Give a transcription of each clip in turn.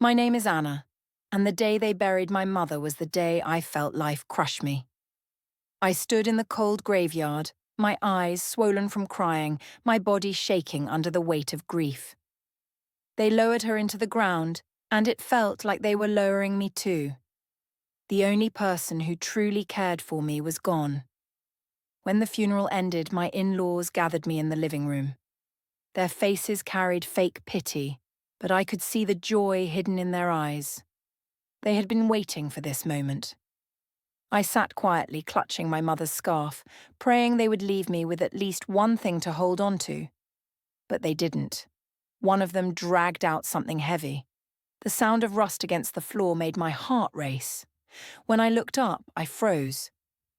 My name is Anna, and the day they buried my mother was the day I felt life crush me. I stood in the cold graveyard, my eyes swollen from crying, my body shaking under the weight of grief. They lowered her into the ground, and it felt like they were lowering me too. The only person who truly cared for me was gone. When the funeral ended, my in-laws gathered me in the living room. Their faces carried fake pity, but I could see the joy hidden in their eyes. They had been waiting for this moment. I sat quietly, clutching my mother's scarf, praying they would leave me with at least one thing to hold on to. But they didn't. One of them dragged out something heavy. The sound of rust against the floor made my heart race. When I looked up, I froze.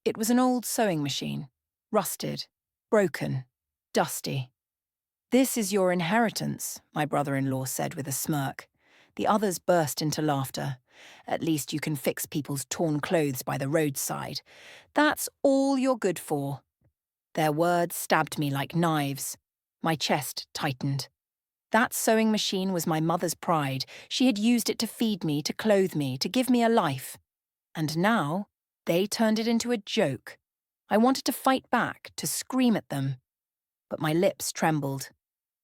It was an old sewing machine, rusted, broken, dusty. "This is your inheritance," my brother-in-law said with a smirk. The others burst into laughter. "At least you can fix people's torn clothes by the roadside. That's all you're good for." Their words stabbed me like knives. My chest tightened. That sewing machine was my mother's pride. She had used it to feed me, to clothe me, to give me a life. And now, they turned it into a joke. I wanted to fight back, to scream at them. But my lips trembled,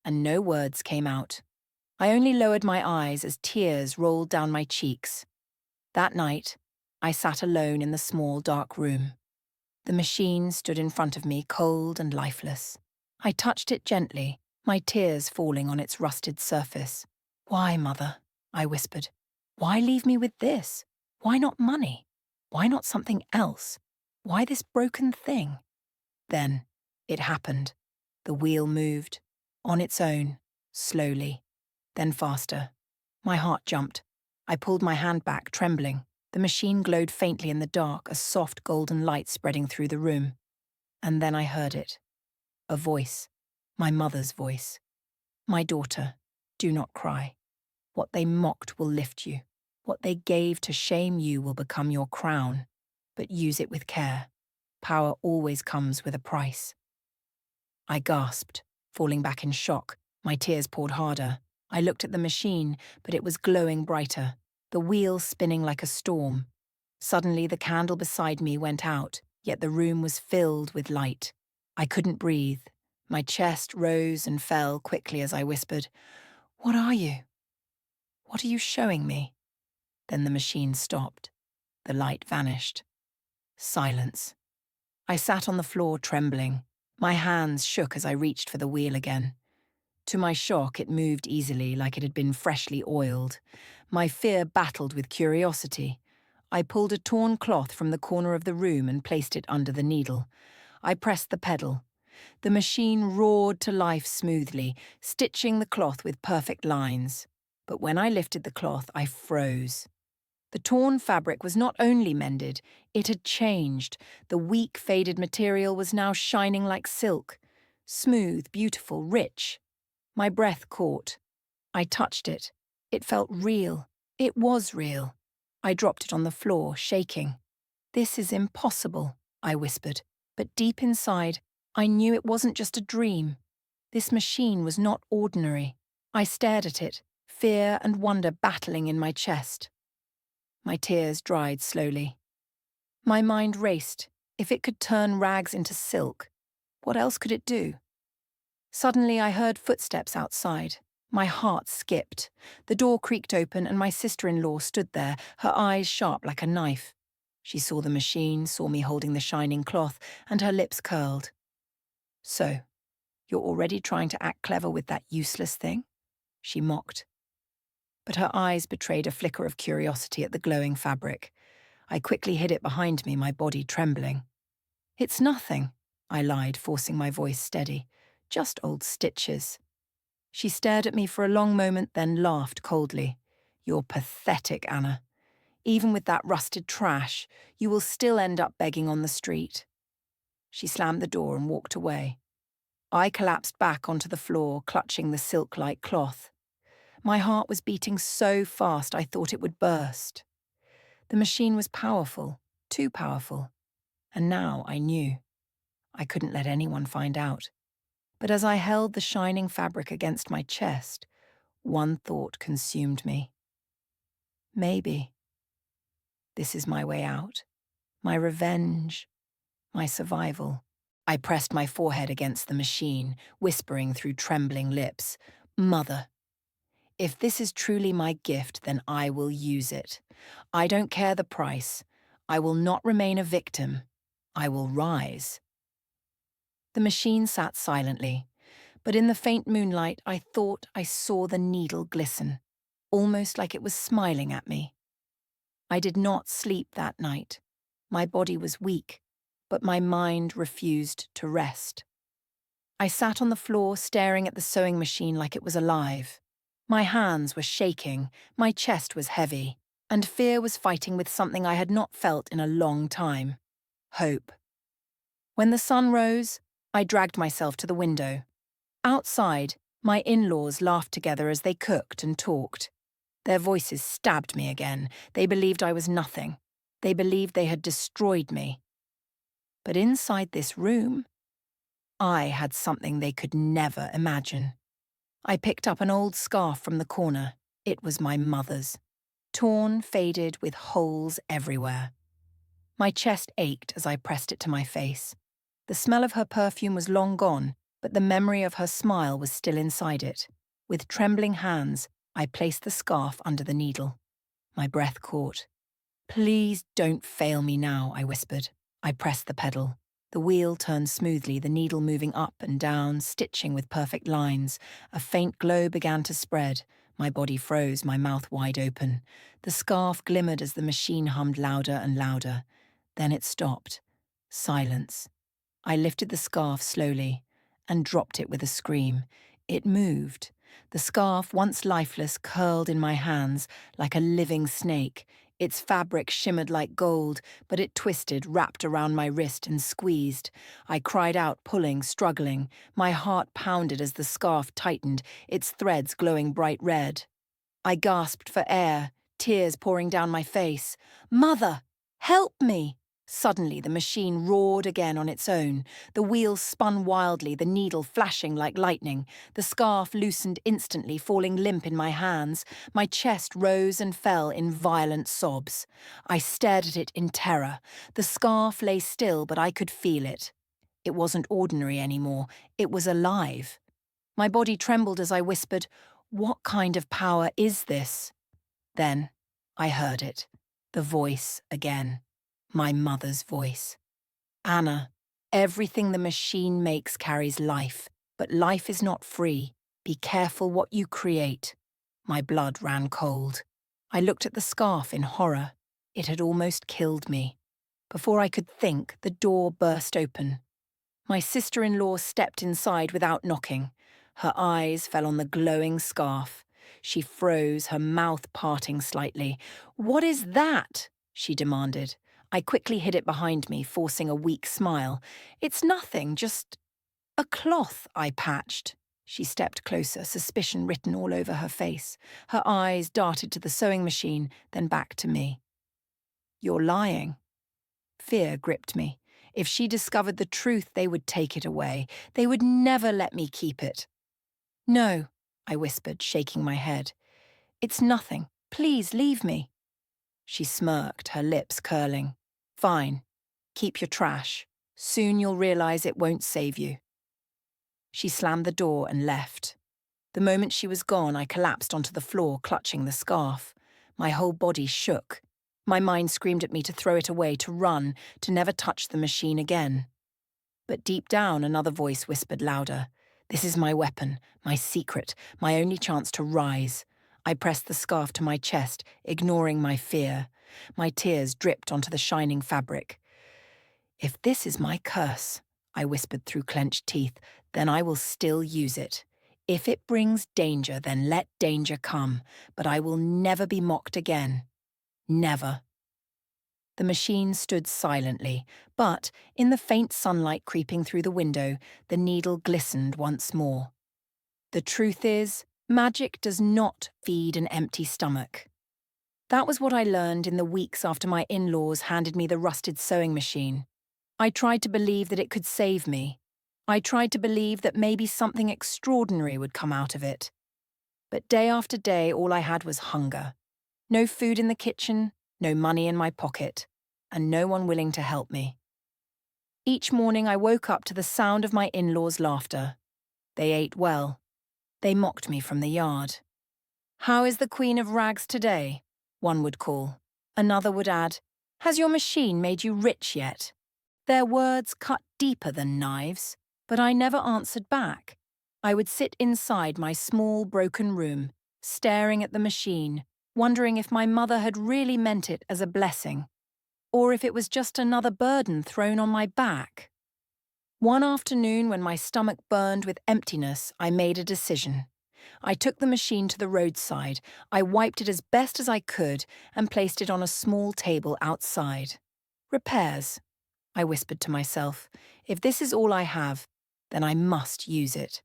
and no words came out. I only lowered my eyes as tears rolled down my cheeks. That night, I sat alone in the small, dark room. The machine stood in front of me, cold and lifeless. I touched it gently, my tears falling on its rusted surface. "Why, Mother?" I whispered. "Why leave me with this? Why not money? Why not something else? Why this broken thing?" Then, it happened. The wheel moved, on its own, slowly, then faster. My heart jumped. I pulled my hand back, trembling. The machine glowed faintly in the dark, a soft golden light spreading through the room. And then I heard it. A voice. My mother's voice. "My daughter, do not cry. What they mocked will lift you. What they gave to shame you will become your crown. But use it with care. Power always comes with a price." I gasped, falling back in shock. My tears poured harder. I looked at the machine, but it was glowing brighter, the wheel spinning like a storm. Suddenly, the candle beside me went out, yet the room was filled with light. I couldn't breathe. My chest rose and fell quickly as I whispered, "What are you? What are you showing me?" Then the machine stopped. The light vanished. Silence. I sat on the floor trembling. My hands shook as I reached for the wheel again. To my shock, it moved easily, like it had been freshly oiled. My fear battled with curiosity. I pulled a torn cloth from the corner of the room and placed it under the needle. I pressed the pedal. The machine roared to life smoothly, stitching the cloth with perfect lines. But when I lifted the cloth, I froze. The torn fabric was not only mended, it had changed. The weak, faded material was now shining like silk. Smooth, beautiful, rich. My breath caught. I touched it. It felt real. It was real. I dropped it on the floor, shaking. "This is impossible," I whispered. But deep inside, I knew it wasn't just a dream. This machine was not ordinary. I stared at it, fear and wonder battling in my chest. My tears dried slowly. My mind raced. If it could turn rags into silk, what else could it do? Suddenly I heard footsteps outside. My heart skipped. The door creaked open and my sister-in-law stood there, her eyes sharp like a knife. She saw the machine, saw me holding the shining cloth, and her lips curled. "So, you're already trying to act clever with that useless thing?" she mocked. But her eyes betrayed a flicker of curiosity at the glowing fabric. I quickly hid it behind me, my body trembling. "It's nothing," I lied, forcing my voice steady. "Just old stitches." She stared at me for a long moment, then laughed coldly. "You're pathetic, Anna. Even with that rusted trash, you will still end up begging on the street." She slammed the door and walked away. I collapsed back onto the floor, clutching the silk-like cloth. My heart was beating so fast I thought it would burst. The machine was powerful, too powerful. And now I knew. I couldn't let anyone find out. But as I held the shining fabric against my chest, one thought consumed me. Maybe this is my way out, my revenge, my survival. I pressed my forehead against the machine, whispering through trembling lips, "Mother, if this is truly my gift, then I will use it. I don't care the price. I will not remain a victim. I will rise." The machine sat silently, but in the faint moonlight I thought I saw the needle glisten, almost like it was smiling at me. I did not sleep that night. My body was weak, but my mind refused to rest. I sat on the floor staring at the sewing machine like it was alive. My hands were shaking, my chest was heavy, and fear was fighting with something I had not felt in a long time: hope. When the sun rose, I dragged myself to the window. Outside, my in-laws laughed together as they cooked and talked. Their voices stabbed me again. They believed I was nothing. They believed they had destroyed me. But inside this room, I had something they could never imagine. I picked up an old scarf from the corner. It was my mother's, torn, faded, with holes everywhere. My chest ached as I pressed it to my face. The smell of her perfume was long gone, but the memory of her smile was still inside it. With trembling hands, I placed the scarf under the needle. My breath caught. "Please don't fail me now," I whispered. I pressed the pedal. The wheel turned smoothly, the needle moving up and down, stitching with perfect lines. A faint glow began to spread. My body froze, my mouth wide open. The scarf glimmered as the machine hummed louder and louder. Then it stopped. Silence. I lifted the scarf slowly and dropped it with a scream. It moved. The scarf, once lifeless, curled in my hands like a living snake. Its fabric shimmered like gold, but it twisted, wrapped around my wrist and squeezed. I cried out, pulling, struggling. My heart pounded as the scarf tightened, its threads glowing bright red. I gasped for air, tears pouring down my face. "Mother, help me!" Suddenly, the machine roared again on its own. The wheels spun wildly, the needle flashing like lightning. The scarf loosened instantly, falling limp in my hands. My chest rose and fell in violent sobs. I stared at it in terror. The scarf lay still, but I could feel it. It wasn't ordinary anymore. It was alive. My body trembled as I whispered, "What kind of power is this?" Then I heard it. The voice again. My mother's voice. "Anna, everything the machine makes carries life, but life is not free. Be careful what you create." My blood ran cold. I looked at the scarf in horror. It had almost killed me. Before I could think, the door burst open. My sister-in-law stepped inside without knocking. Her eyes fell on the glowing scarf. She froze, her mouth parting slightly. "What is that?" she demanded. I quickly hid it behind me, forcing a weak smile. "It's nothing, just a cloth I patched." She stepped closer, suspicion written all over her face. Her eyes darted to the sewing machine, then back to me. "You're lying." Fear gripped me. If she discovered the truth, they would take it away. They would never let me keep it. "No," I whispered, shaking my head. "It's nothing. Please leave me." She smirked, her lips curling. "Fine. Keep your trash. Soon you'll realize it won't save you." She slammed the door and left. The moment she was gone, I collapsed onto the floor, clutching the scarf. My whole body shook. My mind screamed at me to throw it away, to run, to never touch the machine again. But deep down, another voice whispered louder. "This is my weapon, my secret, my only chance to rise." I pressed the scarf to my chest, ignoring my fear. My tears dripped onto the shining fabric. "If this is my curse," I whispered through clenched teeth, "then I will still use it. If it brings danger, then let danger come, but I will never be mocked again. Never." The machine stood silently, but, in the faint sunlight creeping through the window, the needle glistened once more. The truth is, magic does not feed an empty stomach. That was what I learned in the weeks after my in-laws handed me the rusted sewing machine. I tried to believe that it could save me. I tried to believe that maybe something extraordinary would come out of it. But day after day, all I had was hunger. No food in the kitchen, no money in my pocket, and no one willing to help me. Each morning I woke up to the sound of my in-laws' laughter. They ate well. They mocked me from the yard. "How is the Queen of Rags today?" one would call. Another would add, "Has your machine made you rich yet?" Their words cut deeper than knives, but I never answered back. I would sit inside my small, broken room, staring at the machine, wondering if my mother had really meant it as a blessing, or if it was just another burden thrown on my back. One afternoon, when my stomach burned with emptiness, I made a decision. I took the machine to the roadside, I wiped it as best as I could, and placed it on a small table outside. "Repairs," I whispered to myself. "If this is all I have, then I must use it."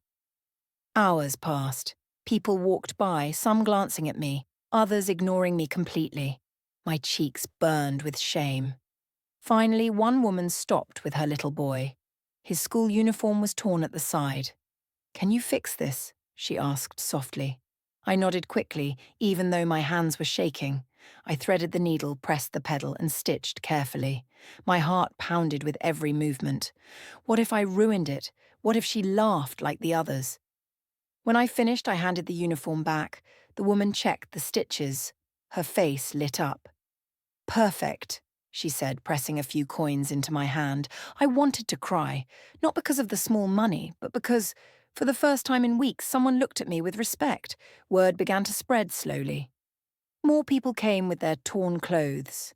Hours passed. People walked by, some glancing at me, others ignoring me completely. My cheeks burned with shame. Finally, one woman stopped with her little boy. His school uniform was torn at the side. "Can you fix this?" she asked softly. I nodded quickly, even though my hands were shaking. I threaded the needle, pressed the pedal, and stitched carefully. My heart pounded with every movement. What if I ruined it? What if she laughed like the others? When I finished, I handed the uniform back. The woman checked the stitches. Her face lit up. "Perfect," she said, pressing a few coins into my hand. I wanted to cry, not because of the small money, but because, for the first time in weeks, someone looked at me with respect. Word began to spread slowly. More people came with their torn clothes.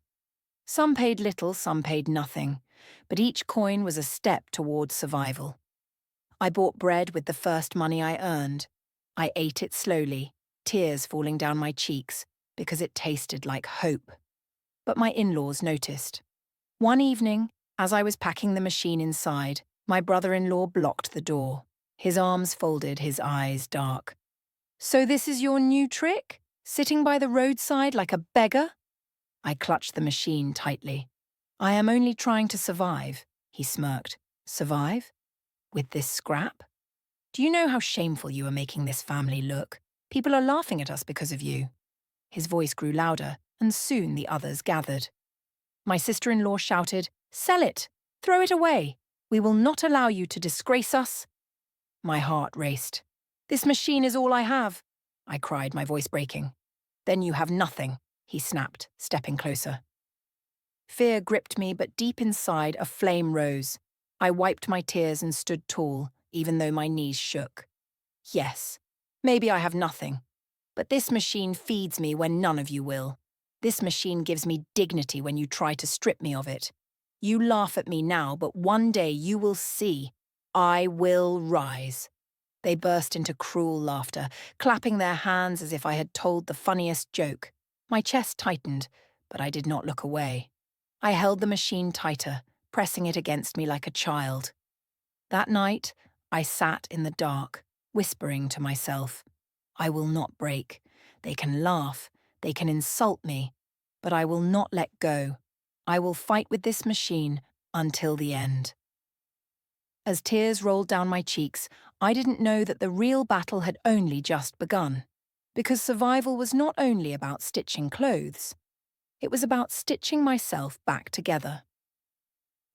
Some paid little, some paid nothing, but each coin was a step towards survival. I bought bread with the first money I earned. I ate it slowly, tears falling down my cheeks, because it tasted like hope. But my in-laws noticed. One evening, as I was packing the machine inside, my brother-in-law blocked the door. His arms folded, his eyes dark. "So this is your new trick? Sitting by the roadside like a beggar?" I clutched the machine tightly. "I am only trying to survive," he smirked. "Survive? With this scrap? Do you know how shameful you are making this family look? People are laughing at us because of you." His voice grew louder, and soon the others gathered. My sister-in-law shouted, "Sell it! Throw it away! We will not allow you to disgrace us." My heart raced. "This machine is all I have," I cried, my voice breaking. "Then you have nothing," he snapped, stepping closer. Fear gripped me, but deep inside a flame rose. I wiped my tears and stood tall, even though my knees shook. "Yes, maybe I have nothing, but this machine feeds me when none of you will. This machine gives me dignity when you try to strip me of it. You laugh at me now, but one day you will see. I will rise." They burst into cruel laughter, clapping their hands as if I had told the funniest joke. My chest tightened, but I did not look away. I held the machine tighter, pressing it against me like a child. That night, I sat in the dark, whispering to myself, "I will not break. They can laugh, they can insult me, but I will not let go. I will fight with this machine until the end." As tears rolled down my cheeks, I didn't know that the real battle had only just begun. Because survival was not only about stitching clothes, it was about stitching myself back together.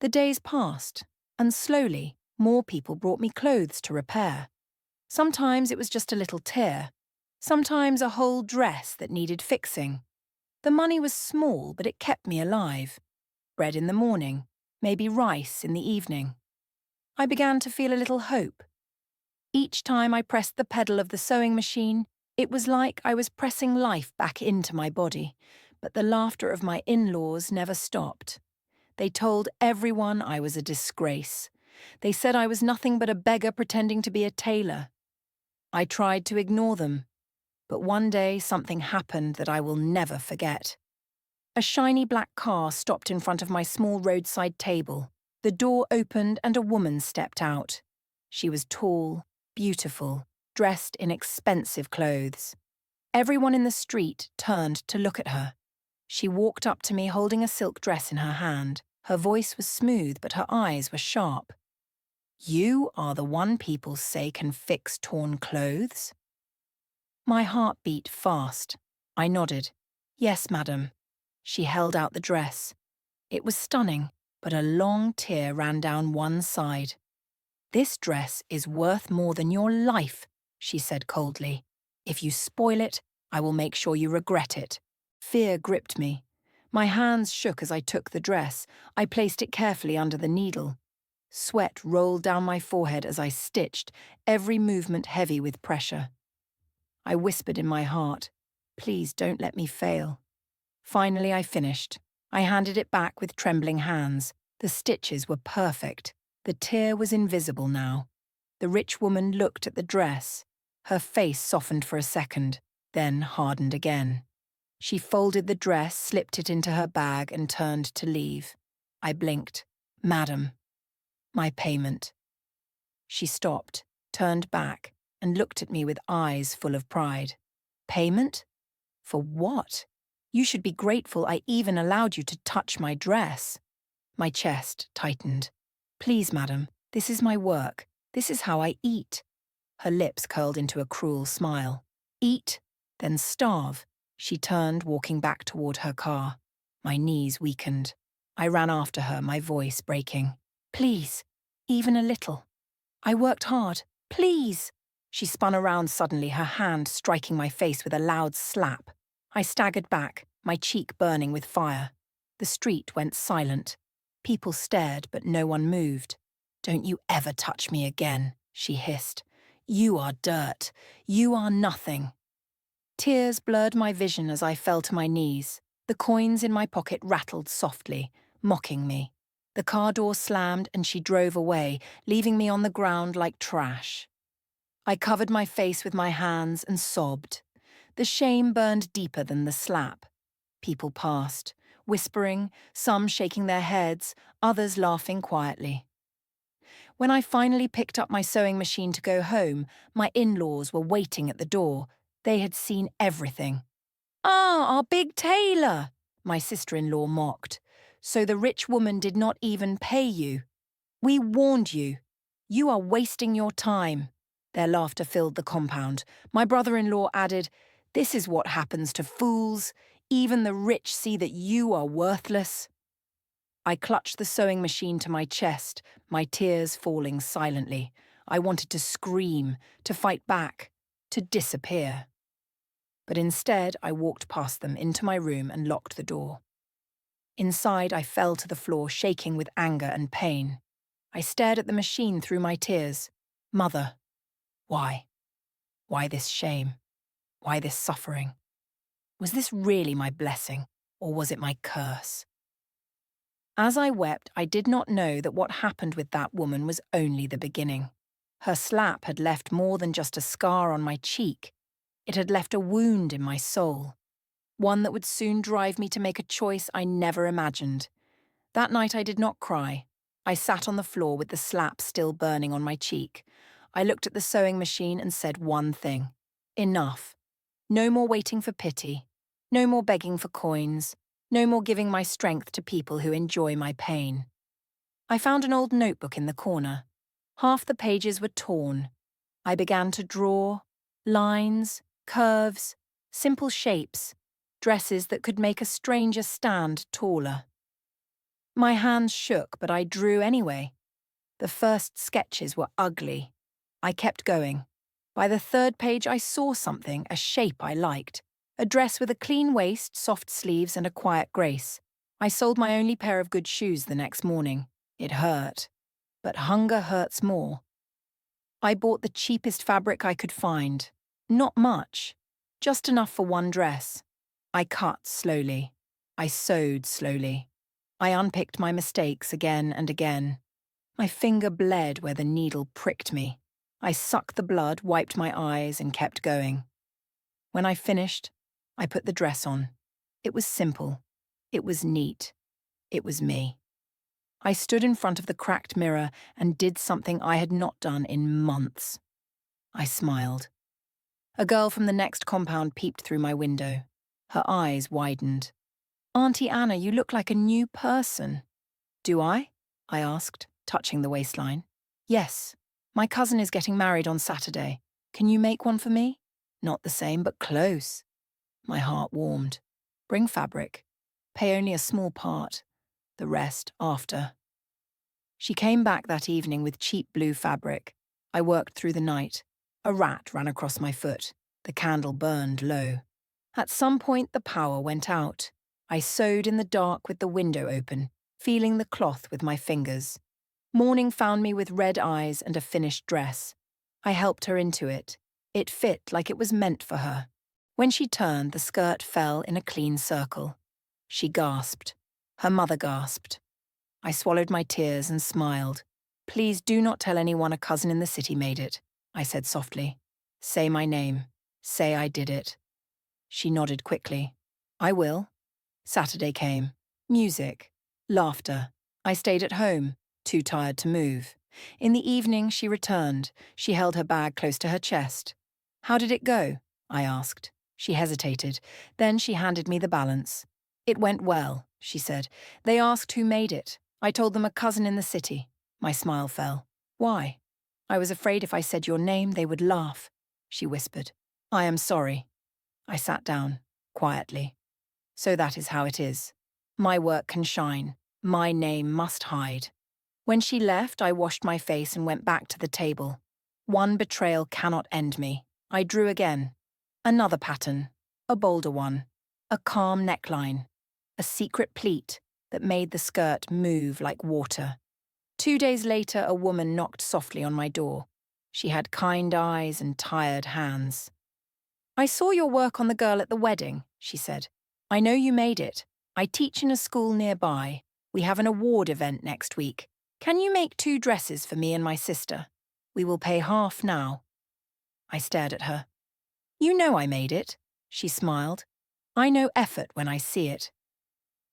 The days passed, and slowly, more people brought me clothes to repair. Sometimes it was just a little tear, sometimes a whole dress that needed fixing. The money was small, but it kept me alive. Bread in the morning, maybe rice in the evening. I began to feel a little hope. Each time I pressed the pedal of the sewing machine, it was like I was pressing life back into my body, but the laughter of my in-laws never stopped. They told everyone I was a disgrace. They said I was nothing but a beggar pretending to be a tailor. I tried to ignore them, but one day something happened that I will never forget. A shiny black car stopped in front of my small roadside table. The door opened and a woman stepped out. She was tall, beautiful, dressed in expensive clothes. Everyone in the street turned to look at her. She walked up to me holding a silk dress in her hand. Her voice was smooth, but her eyes were sharp. "You are the one people say can fix torn clothes?" My heart beat fast. I nodded. Yes, madam. She held out the dress. It was stunning, but a long tear ran down one side. This dress is worth more than your life, she said coldly. If you spoil it, I will make sure you regret it. Fear gripped me. My hands shook as I took the dress. I placed it carefully under the needle. Sweat rolled down my forehead as I stitched, every movement heavy with pressure. I whispered in my heart, please don't let me fail. Finally, I finished. I handed it back with trembling hands. The stitches were perfect. The tear was invisible now. The rich woman looked at the dress. Her face softened for a second, then hardened again. She folded the dress, slipped it into her bag, and turned to leave. I blinked. Madam. My payment. She stopped, turned back, and looked at me with eyes full of pride. Payment? For what? You should be grateful I even allowed you to touch my dress. My chest tightened. Please, madam, this is my work. This is how I eat. Her lips curled into a cruel smile. Eat, then starve. She turned, walking back toward her car. My knees weakened. I ran after her, my voice breaking. Please, even a little. I worked hard. Please. She spun around suddenly, her hand striking my face with a loud slap. I staggered back, my cheek burning with fire. The street went silent. People stared, but no one moved. Don't you ever touch me again, she hissed. You are dirt. You are nothing. Tears blurred my vision as I fell to my knees. The coins in my pocket rattled softly, mocking me. The car door slammed and she drove away, leaving me on the ground like trash. I covered my face with my hands and sobbed. The shame burned deeper than the slap. People passed, whispering, some shaking their heads, others laughing quietly. When I finally picked up my sewing machine to go home, my in-laws were waiting at the door. They had seen everything. Ah, our big tailor, my sister-in-law mocked. So the rich woman did not even pay you. We warned you. You are wasting your time. Their laughter filled the compound. My brother-in-law added, this is what happens to fools. Even the rich see that you are worthless. I clutched the sewing machine to my chest, my tears falling silently. I wanted to scream, to fight back, to disappear. But instead, I walked past them into my room and locked the door. Inside, I fell to the floor, shaking with anger and pain. I stared at the machine through my tears. Mother, why? Why this shame? Why this suffering? Was this really my blessing, or was it my curse? As I wept, I did not know that what happened with that woman was only the beginning. Her slap had left more than just a scar on my cheek. It had left a wound in my soul, one that would soon drive me to make a choice I never imagined. That night I did not cry. I sat on the floor with the slap still burning on my cheek. I looked at the sewing machine and said one thing. Enough. No more waiting for pity. No more begging for coins. No more giving my strength to people who enjoy my pain. I found an old notebook in the corner. Half the pages were torn. I began to draw lines, curves, simple shapes, dresses that could make a stranger stand taller. My hands shook, but I drew anyway. The first sketches were ugly. I kept going. By the third page I saw something, a shape I liked. A dress with a clean waist, soft sleeves, and a quiet grace. I sold my only pair of good shoes the next morning. It hurt. But hunger hurts more. I bought the cheapest fabric I could find. Not much. Just enough for one dress. I cut slowly. I sewed slowly. I unpicked my mistakes again and again. My finger bled where the needle pricked me. I sucked the blood, wiped my eyes, and kept going. When I finished, I put the dress on. It was simple. It was neat. It was me. I stood in front of the cracked mirror and did something I had not done in months. I smiled. A girl from the next compound peeped through my window. Her eyes widened. Auntie Anna, you look like a new person. Do I? I asked, touching the waistline. Yes. My cousin is getting married on Saturday. Can you make one for me? Not the same, but close. My heart warmed. Bring fabric. Pay only a small part. The rest after. She came back that evening with cheap blue fabric. I worked through the night. A rat ran across my foot. The candle burned low. At some point, the power went out. I sewed in the dark with the window open, feeling the cloth with my fingers. Morning found me with red eyes and a finished dress. I helped her into it. It fit like it was meant for her. When she turned, the skirt fell in a clean circle. She gasped. Her mother gasped. I swallowed my tears and smiled. Please do not tell anyone a cousin in the city made it, I said softly. Say my name. Say I did it. She nodded quickly. I will. Saturday came. Music. Laughter. I stayed at home, too tired to move. In the evening, she returned. She held her bag close to her chest. How did it go? I asked. She hesitated. Then she handed me the balance. It went well, she said. They asked who made it. I told them a cousin in the city. My smile fell. Why? I was afraid if I said your name, they would laugh, she whispered. I am sorry. I sat down, quietly. So that is how it is. My work can shine. My name must hide. When she left, I washed my face and went back to the table. One betrayal cannot end me. I drew again. Another pattern. A bolder one. A calm neckline. A secret pleat that made the skirt move like water. 2 days later, a woman knocked softly on my door. She had kind eyes and tired hands. I saw your work on the girl at the wedding, she said. I know you made it. I teach in a school nearby. We have an award event next week. Can you make 2 dresses for me and my sister? We will pay half now. I stared at her. You know I made it, she smiled. I know effort when I see it.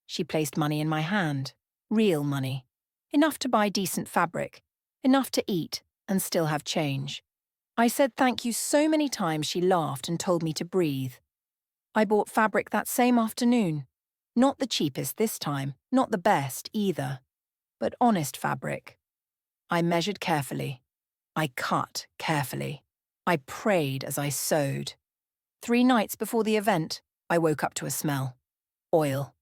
She placed money in my hand. Real money. Enough to buy decent fabric. Enough to eat and still have change. I said thank you so many times she laughed and told me to breathe. I bought fabric that same afternoon. Not the cheapest this time, not the best either, but honest fabric. I measured carefully. I cut carefully. I prayed as I sewed. 3 nights before the event, I woke up to a smell. Oil.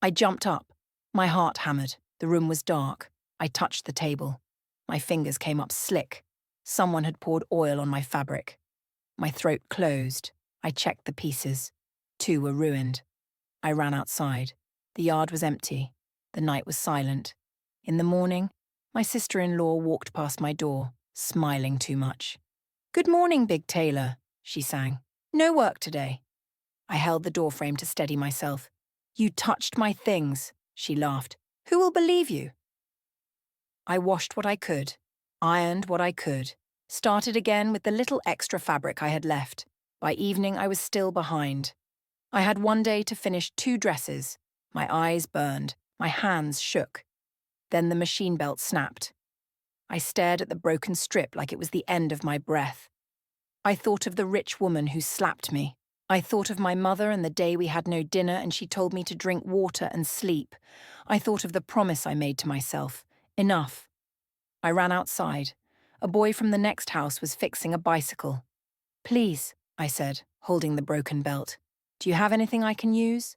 I jumped up. My heart hammered. The room was dark. I touched the table. My fingers came up slick. Someone had poured oil on my fabric. My throat closed. I checked the pieces. 2 were ruined. I ran outside. The yard was empty. The night was silent. In the morning, my sister-in-law walked past my door, smiling too much. Good morning, Big Tailor, she sang. No work today. I held the doorframe to steady myself. You touched my things, she laughed. Who will believe you? I washed what I could, ironed what I could, started again with the little extra fabric I had left. By evening, I was still behind. I had 1 day to finish 2 dresses. My eyes burned, my hands shook. Then the machine belt snapped. I stared at the broken strip like it was the end of my breath. I thought of the rich woman who slapped me. I thought of my mother and the day we had no dinner and she told me to drink water and sleep. I thought of the promise I made to myself. Enough. I ran outside. A boy from the next house was fixing a bicycle. Please, I said, holding the broken belt. Do you have anything I can use?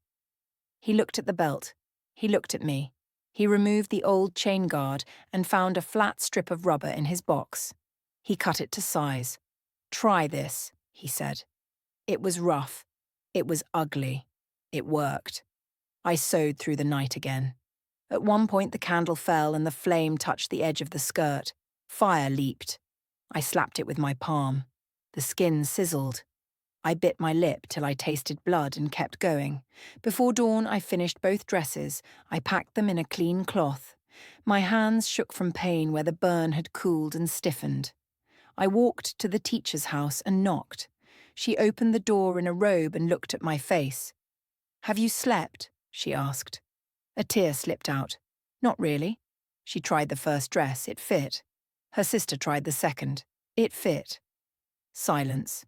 He looked at the belt. He looked at me. He removed the old chain guard and found a flat strip of rubber in his box. He cut it to size. Try this, he said. It was rough. It was ugly. It worked. I sewed through the night again. At one point the candle fell and the flame touched the edge of the skirt. Fire leaped. I slapped it with my palm. The skin sizzled. I bit my lip till I tasted blood and kept going. Before dawn, I finished both dresses. I packed them in a clean cloth. My hands shook from pain where the burn had cooled and stiffened. I walked to the teacher's house and knocked. She opened the door in a robe and looked at my face. Have you slept? She asked. A tear slipped out. Not really. She tried the first dress. It fit. Her sister tried the second. It fit. Silence.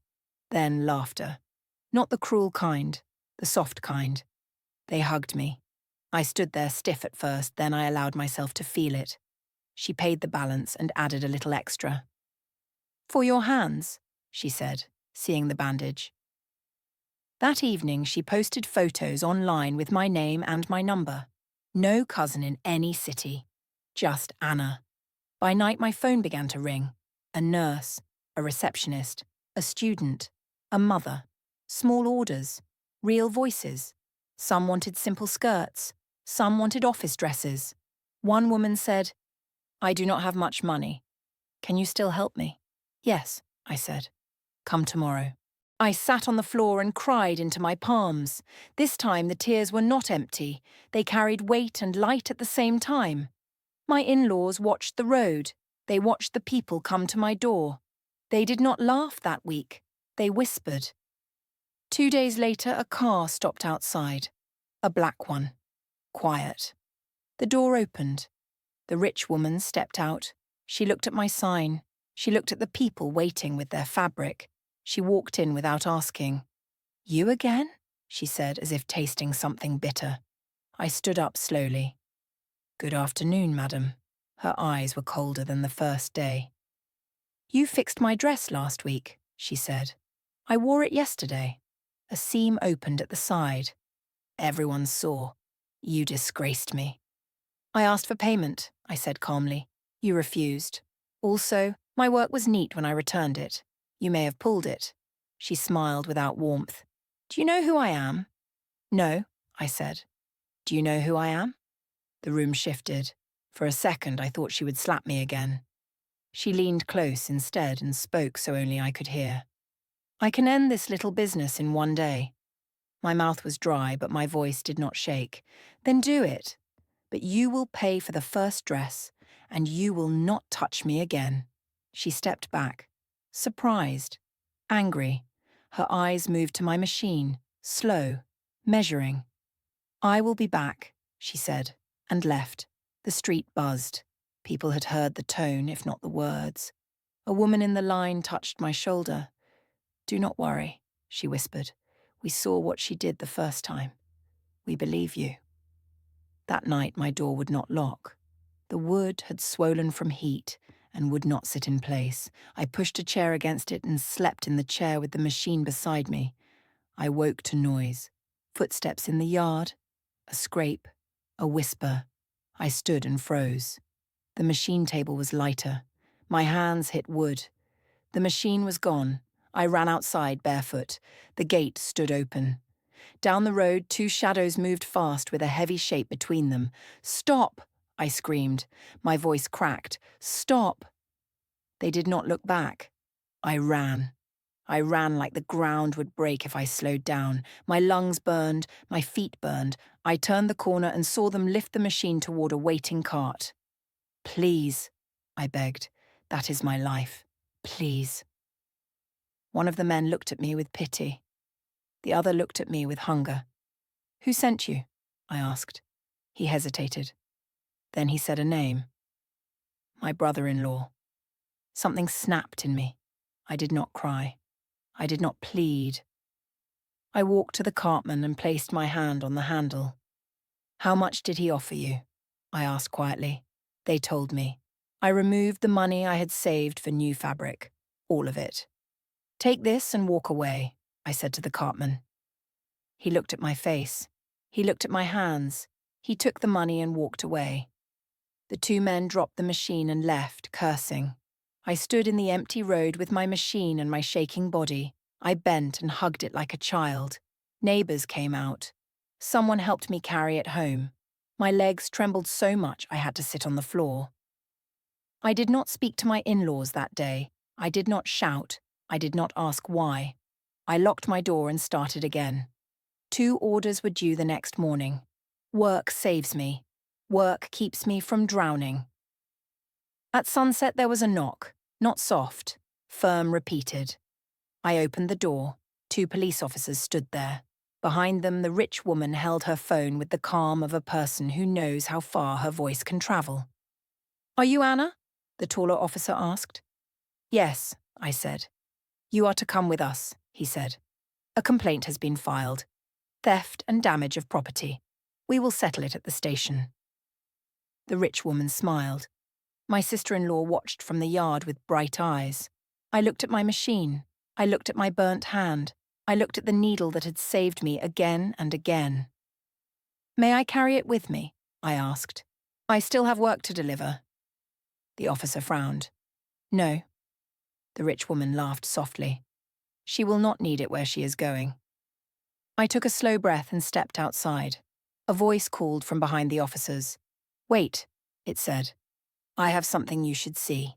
Then laughter. Not the cruel kind, the soft kind. They hugged me. I stood there stiff at first, then I allowed myself to feel it. She paid the balance and added a little extra. For your hands, she said, seeing the bandage. That evening, she posted photos online with my name and my number. No cousin in any city. Just Anna. By night, my phone began to ring. A nurse, a receptionist, a student, a mother. Small orders, real voices. Some wanted simple skirts. Some wanted office dresses. One woman said, "I do not have much money. Can you still help me?" "Yes," I said. "Come tomorrow." I sat on the floor and cried into my palms. This time the tears were not empty. They carried weight and light at the same time. My in-laws watched the road. They watched the people come to my door. They did not laugh that week. They whispered. 2 days later, a car stopped outside. A black one. Quiet. The door opened. The rich woman stepped out. She looked at my sign. She looked at the people waiting with their fabric. She walked in without asking. "You again?" she said, as if tasting something bitter. I stood up slowly. "Good afternoon, madam." Her eyes were colder than the first day. "You fixed my dress last week," she said. "I wore it yesterday." A seam opened at the side. "Everyone saw. You disgraced me." "I asked for payment," I said calmly. "You refused. Also, my work was neat when I returned it. You may have pulled it." She smiled without warmth. "Do you know who I am?" "No," I said. "Do you know who I am?" The room shifted. For a second, I thought she would slap me again. She leaned close instead and spoke so only I could hear. "I can end this little business in one day." My mouth was dry, but my voice did not shake. "Then do it. But you will pay for the first dress, and you will not touch me again." She stepped back, surprised, angry. Her eyes moved to my machine, slow, measuring. "I will be back," she said, and left. The street buzzed. People had heard the tone, if not the words. A woman in the line touched my shoulder. "Do not worry," she whispered. "We saw what she did the first time. We believe you." That night my door would not lock. The wood had swollen from heat and would not sit in place. I pushed a chair against it and slept in the chair with the machine beside me. I woke to noise. Footsteps in the yard. A scrape. A whisper. I stood and froze. The machine table was lighter. My hands hit wood. The machine was gone. I ran outside barefoot. The gate stood open. Down the road, 2 shadows moved fast with a heavy shape between them. "Stop!" I screamed. My voice cracked. "Stop!" They did not look back. I ran. I ran like the ground would break if I slowed down. My lungs burned, my feet burned. I turned the corner and saw them lift the machine toward a waiting cart. "Please," I begged. "That is my life. Please." One of the men looked at me with pity. The other looked at me with hunger. "Who sent you?" I asked. He hesitated. Then he said a name. "My brother-in-law." Something snapped in me. I did not cry. I did not plead. I walked to the cartman and placed my hand on the handle. "How much did he offer you?" I asked quietly. They told me. I removed the money I had saved for new fabric. All of it. "Take this and walk away," I said to the cartman. He looked at my face. He looked at my hands. He took the money and walked away. The 2 men dropped the machine and left, cursing. I stood in the empty road with my machine and my shaking body. I bent and hugged it like a child. Neighbors came out. Someone helped me carry it home. My legs trembled so much I had to sit on the floor. I did not speak to my in-laws that day. I did not shout. I did not ask why. I locked my door and started again. 2 orders were due the next morning. Work saves me. Work keeps me from drowning. At sunset there was a knock, not soft, firm, repeated. I opened the door. 2 police officers stood there. Behind them, the rich woman held her phone with the calm of a person who knows how far her voice can travel. "Are you Anna?" the taller officer asked. "Yes," I said. "You are to come with us," he said. "A complaint has been filed. Theft and damage of property. We will settle it at the station." The rich woman smiled. My sister-in-law watched from the yard with bright eyes. I looked at my machine. I looked at my burnt hand. I looked at the needle that had saved me again and again. "May I carry it with me?" I asked. "I still have work to deliver." The officer frowned. "No." The rich woman laughed softly. "She will not need it where she is going." I took a slow breath and stepped outside. A voice called from behind the officers. "Wait," it said. "I have something you should see."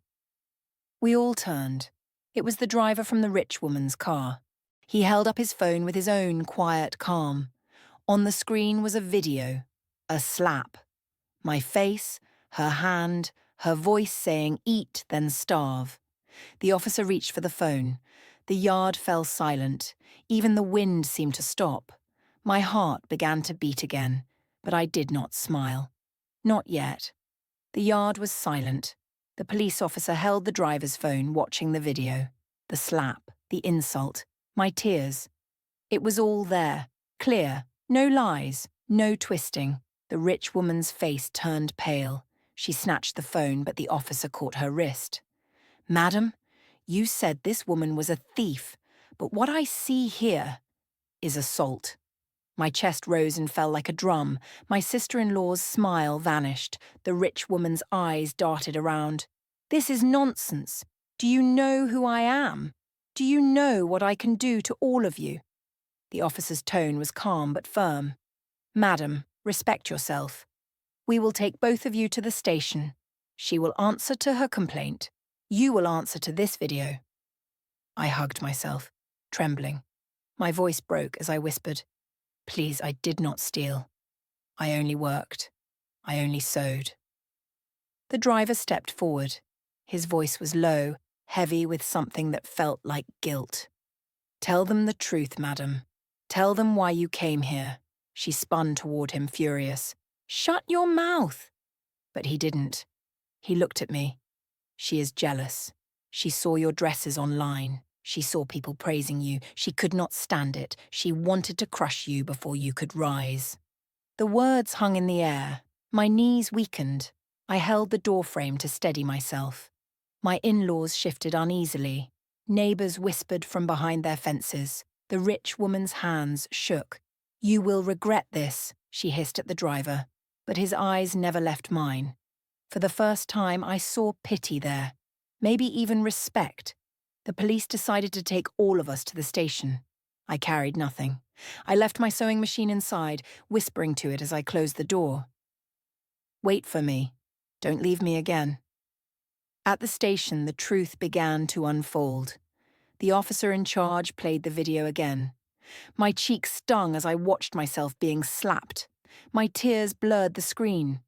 We all turned. It was the driver from the rich woman's car. He held up his phone with his own quiet calm. On the screen was a video, a slap. My face, her hand, her voice saying, "Eat, then starve." The officer reached for the phone. The yard fell silent. Even the wind seemed to stop. My heart began to beat again, but I did not smile. Not yet. The yard was silent. The police officer held the driver's phone, watching the video. The slap, the insult, my tears. It was all there, clear, no lies, no twisting. The rich woman's face turned pale. She snatched the phone, but the officer caught her wrist. "Madam, you said this woman was a thief, but what I see here is assault." My chest rose and fell like a drum. My sister-in-law's smile vanished. The rich woman's eyes darted around. "This is nonsense. Do you know who I am? Do you know what I can do to all of you?" The officer's tone was calm but firm. "Madam, respect yourself. We will take both of you to the station. She will answer to her complaint. You will answer to this video." I hugged myself, trembling. My voice broke as I whispered, "Please, I did not steal. I only worked. I only sewed." The driver stepped forward. His voice was low, heavy with something that felt like guilt. "Tell them the truth, madam. Tell them why you came here." She spun toward him, furious. "Shut your mouth!" But he didn't. He looked at me. "She is jealous. She saw your dresses online. She saw people praising you. She could not stand it. She wanted to crush you before you could rise." The words hung in the air. My knees weakened. I held the doorframe to steady myself. My in-laws shifted uneasily. Neighbours whispered from behind their fences. The rich woman's hands shook. "You will regret this," she hissed at the driver, but his eyes never left mine. For the first time, I saw pity there, maybe even respect. The police decided to take all of us to the station. I carried nothing. I left my sewing machine inside, whispering to it as I closed the door. "Wait for me. Don't leave me again." At the station, the truth began to unfold. The officer in charge played the video again. My cheeks stung as I watched myself being slapped. My tears blurred the screen.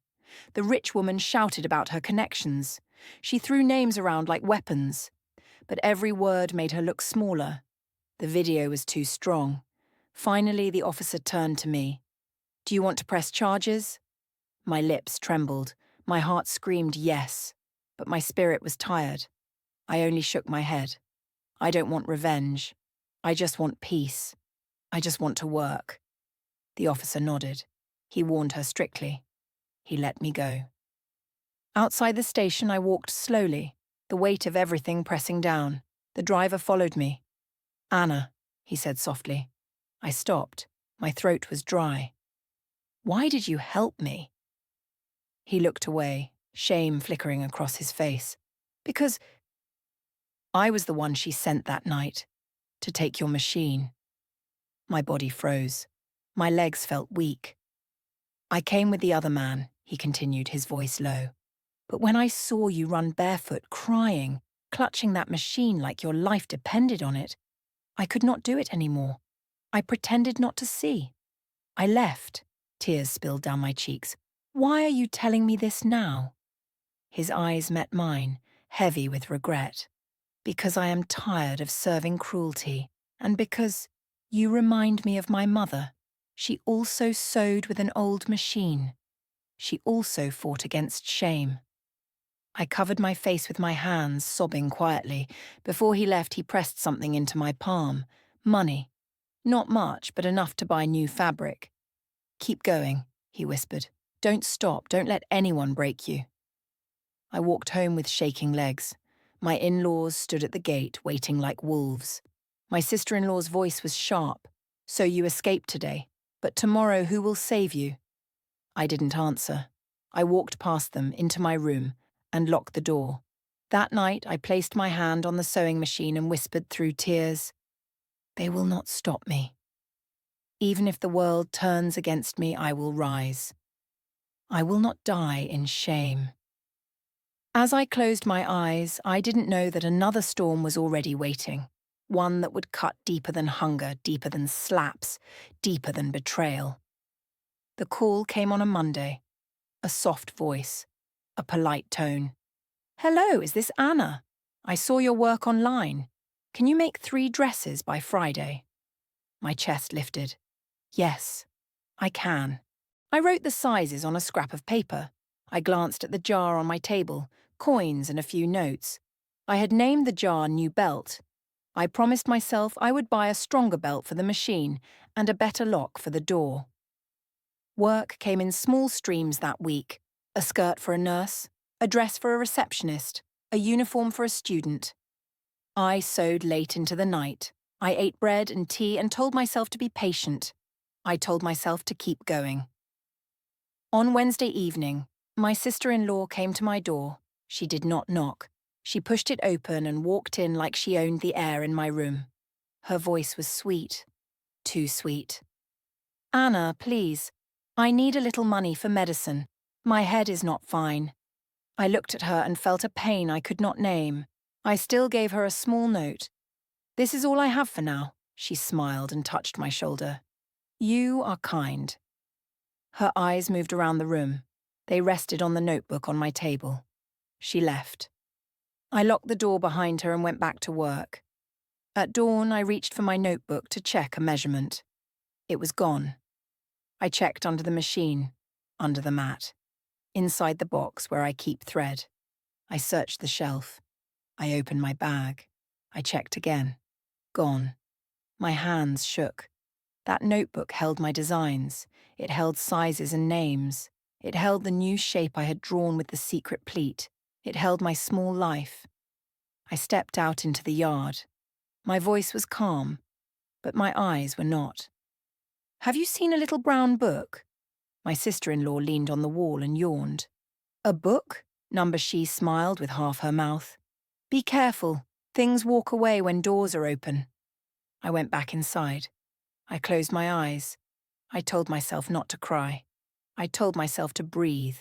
The rich woman shouted about her connections. She threw names around like weapons. But every word made her look smaller. The video was too strong. Finally, the officer turned to me. "Do you want to press charges?" My lips trembled. My heart screamed yes. But my spirit was tired. I only shook my head. "I don't want revenge. I just want peace. I just want to work." The officer nodded. He warned her strictly. He let me go. Outside the station, I walked slowly, the weight of everything pressing down. The driver followed me. "Anna," he said softly. I stopped. My throat was dry. "Why did you help me?" He looked away, shame flickering across his face. "Because I was the one she sent that night, to take your machine." My body froze. My legs felt weak. "I came with the other man," he continued, his voice low. "But when I saw you run barefoot, crying, clutching that machine like your life depended on it, I could not do it anymore. I pretended not to see. I left." Tears spilled down my cheeks. "Why are you telling me this now?" His eyes met mine, heavy with regret. "Because I am tired of serving cruelty, and because you remind me of my mother. She also sewed with an old machine. She also fought against shame." I covered my face with my hands, sobbing quietly. Before he left, he pressed something into my palm. Money. Not much, but enough to buy new fabric. "Keep going," he whispered. "Don't stop. Don't let anyone break you." I walked home with shaking legs. My in-laws stood at the gate, waiting like wolves. My sister-in-law's voice was sharp. "So you escaped today, but tomorrow who will save you?" I didn't answer. I walked past them into my room and locked the door. That night, I placed my hand on the sewing machine and whispered through tears, "They will not stop me. Even if the world turns against me, I will rise. I will not die in shame." As I closed my eyes, I didn't know that another storm was already waiting. One that would cut deeper than hunger, deeper than slaps, deeper than betrayal. The call came on a Monday. A soft voice, a polite tone. "Hello, is this Anna? I saw your work online. Can you make 3 dresses by Friday?" My chest lifted. Yes, I can. I wrote the sizes on a scrap of paper. I glanced at the jar on my table, coins and a few notes. I had named the jar New Belt. I promised myself I would buy a stronger belt for the machine and a better lock for the door. Work came in small streams that week. A skirt for a nurse, a dress for a receptionist, a uniform for a student. I sewed late into the night. I ate bread and tea and told myself to be patient. I told myself to keep going. On Wednesday evening, my sister-in-law came to my door. She did not knock. She pushed it open and walked in like she owned the air in my room. Her voice was sweet, too sweet. "Anna, please. I need a little money for medicine. My head is not fine." I looked at her and felt a pain I could not name. I still gave her a small note. "This is all I have for now." She smiled and touched my shoulder. "You are kind." Her eyes moved around the room. They rested on the notebook on my table. She left. I locked the door behind her and went back to work. At dawn, I reached for my notebook to check a measurement. It was gone. I checked under the machine, under the mat, inside the box where I keep thread. I searched the shelf. I opened my bag. I checked again. Gone. My hands shook. That notebook held my designs. It held sizes and names. It held the new shape I had drawn with the secret pleat. It held my small life. I stepped out into the yard. My voice was calm, but my eyes were not. "Have you seen a little brown book?" My sister-in-law leaned on the wall and yawned. "A book?" Number She smiled with half her mouth. "Be careful. Things walk away when doors are open." I went back inside. I closed my eyes. I told myself not to cry. I told myself to breathe.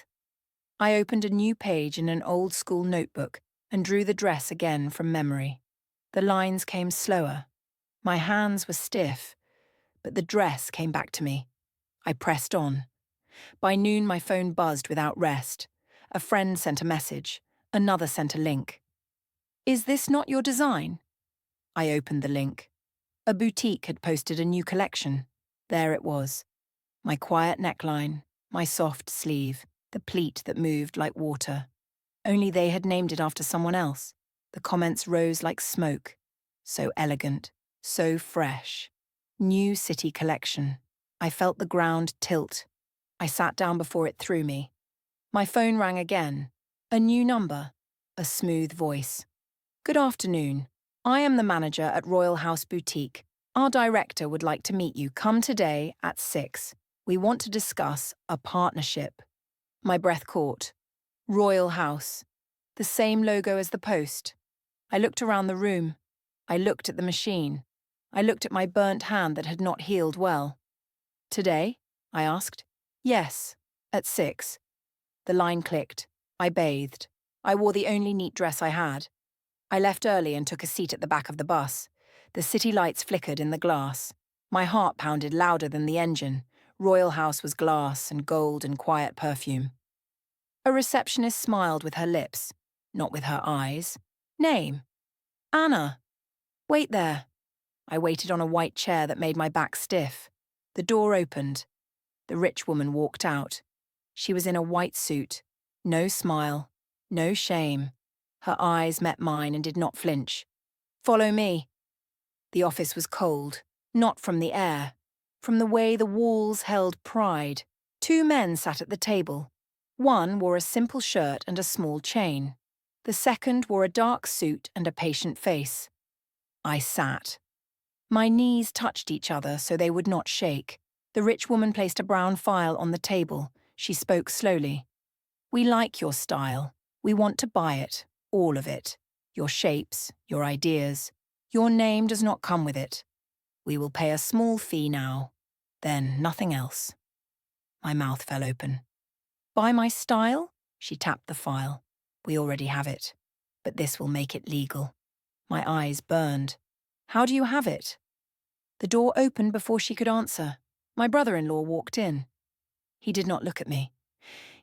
I opened a new page in an old-school notebook and drew the dress again from memory. The lines came slower. My hands were stiff, but the dress came back to me. I pressed on. By noon, my phone buzzed without rest. A friend sent a message. Another sent a link. "Is this not your design?" I opened the link. A boutique had posted a new collection. There it was. My quiet neckline, my soft sleeve, the pleat that moved like water. Only they had named it after someone else. The comments rose like smoke. So elegant, so fresh. New city collection. I felt the ground tilt. I sat down before it threw me. My phone rang again. A new number. A smooth voice. "Good afternoon. I am the manager at Royal House Boutique. Our director would like to meet you. Come today at 6. We want to discuss a partnership." My breath caught. Royal House. The same logo as the post. I looked around the room. I looked at the machine. I looked at my burnt hand that had not healed well. "Today?" I asked. "Yes, at 6. The line clicked. I bathed. I wore the only neat dress I had. I left early and took a seat at the back of the bus. The city lights flickered in the glass. My heart pounded louder than the engine. Royal House was glass and gold and quiet perfume. A receptionist smiled with her lips, not with her eyes. "Name?" "Anna." "Wait there." I waited on a white chair that made my back stiff. The door opened. The rich woman walked out. She was in a white suit. No smile. No shame. Her eyes met mine and did not flinch. "Follow me." The office was cold, not from the air, from the way the walls held pride. 2 men sat at the table. One wore a simple shirt and a small chain. The second wore a dark suit and a patient face. I sat. My knees touched each other so they would not shake. The rich woman placed a brown file on the table. She spoke slowly. "We like your style. We want to buy it, all of it. Your shapes, your ideas. Your name does not come with it. We will pay a small fee now. Then nothing else." My mouth fell open. "Buy my style?" She tapped the file. "We already have it. But this will make it legal." My eyes burned. "How do you have it?" The door opened before she could answer. My brother-in-law walked in. He did not look at me.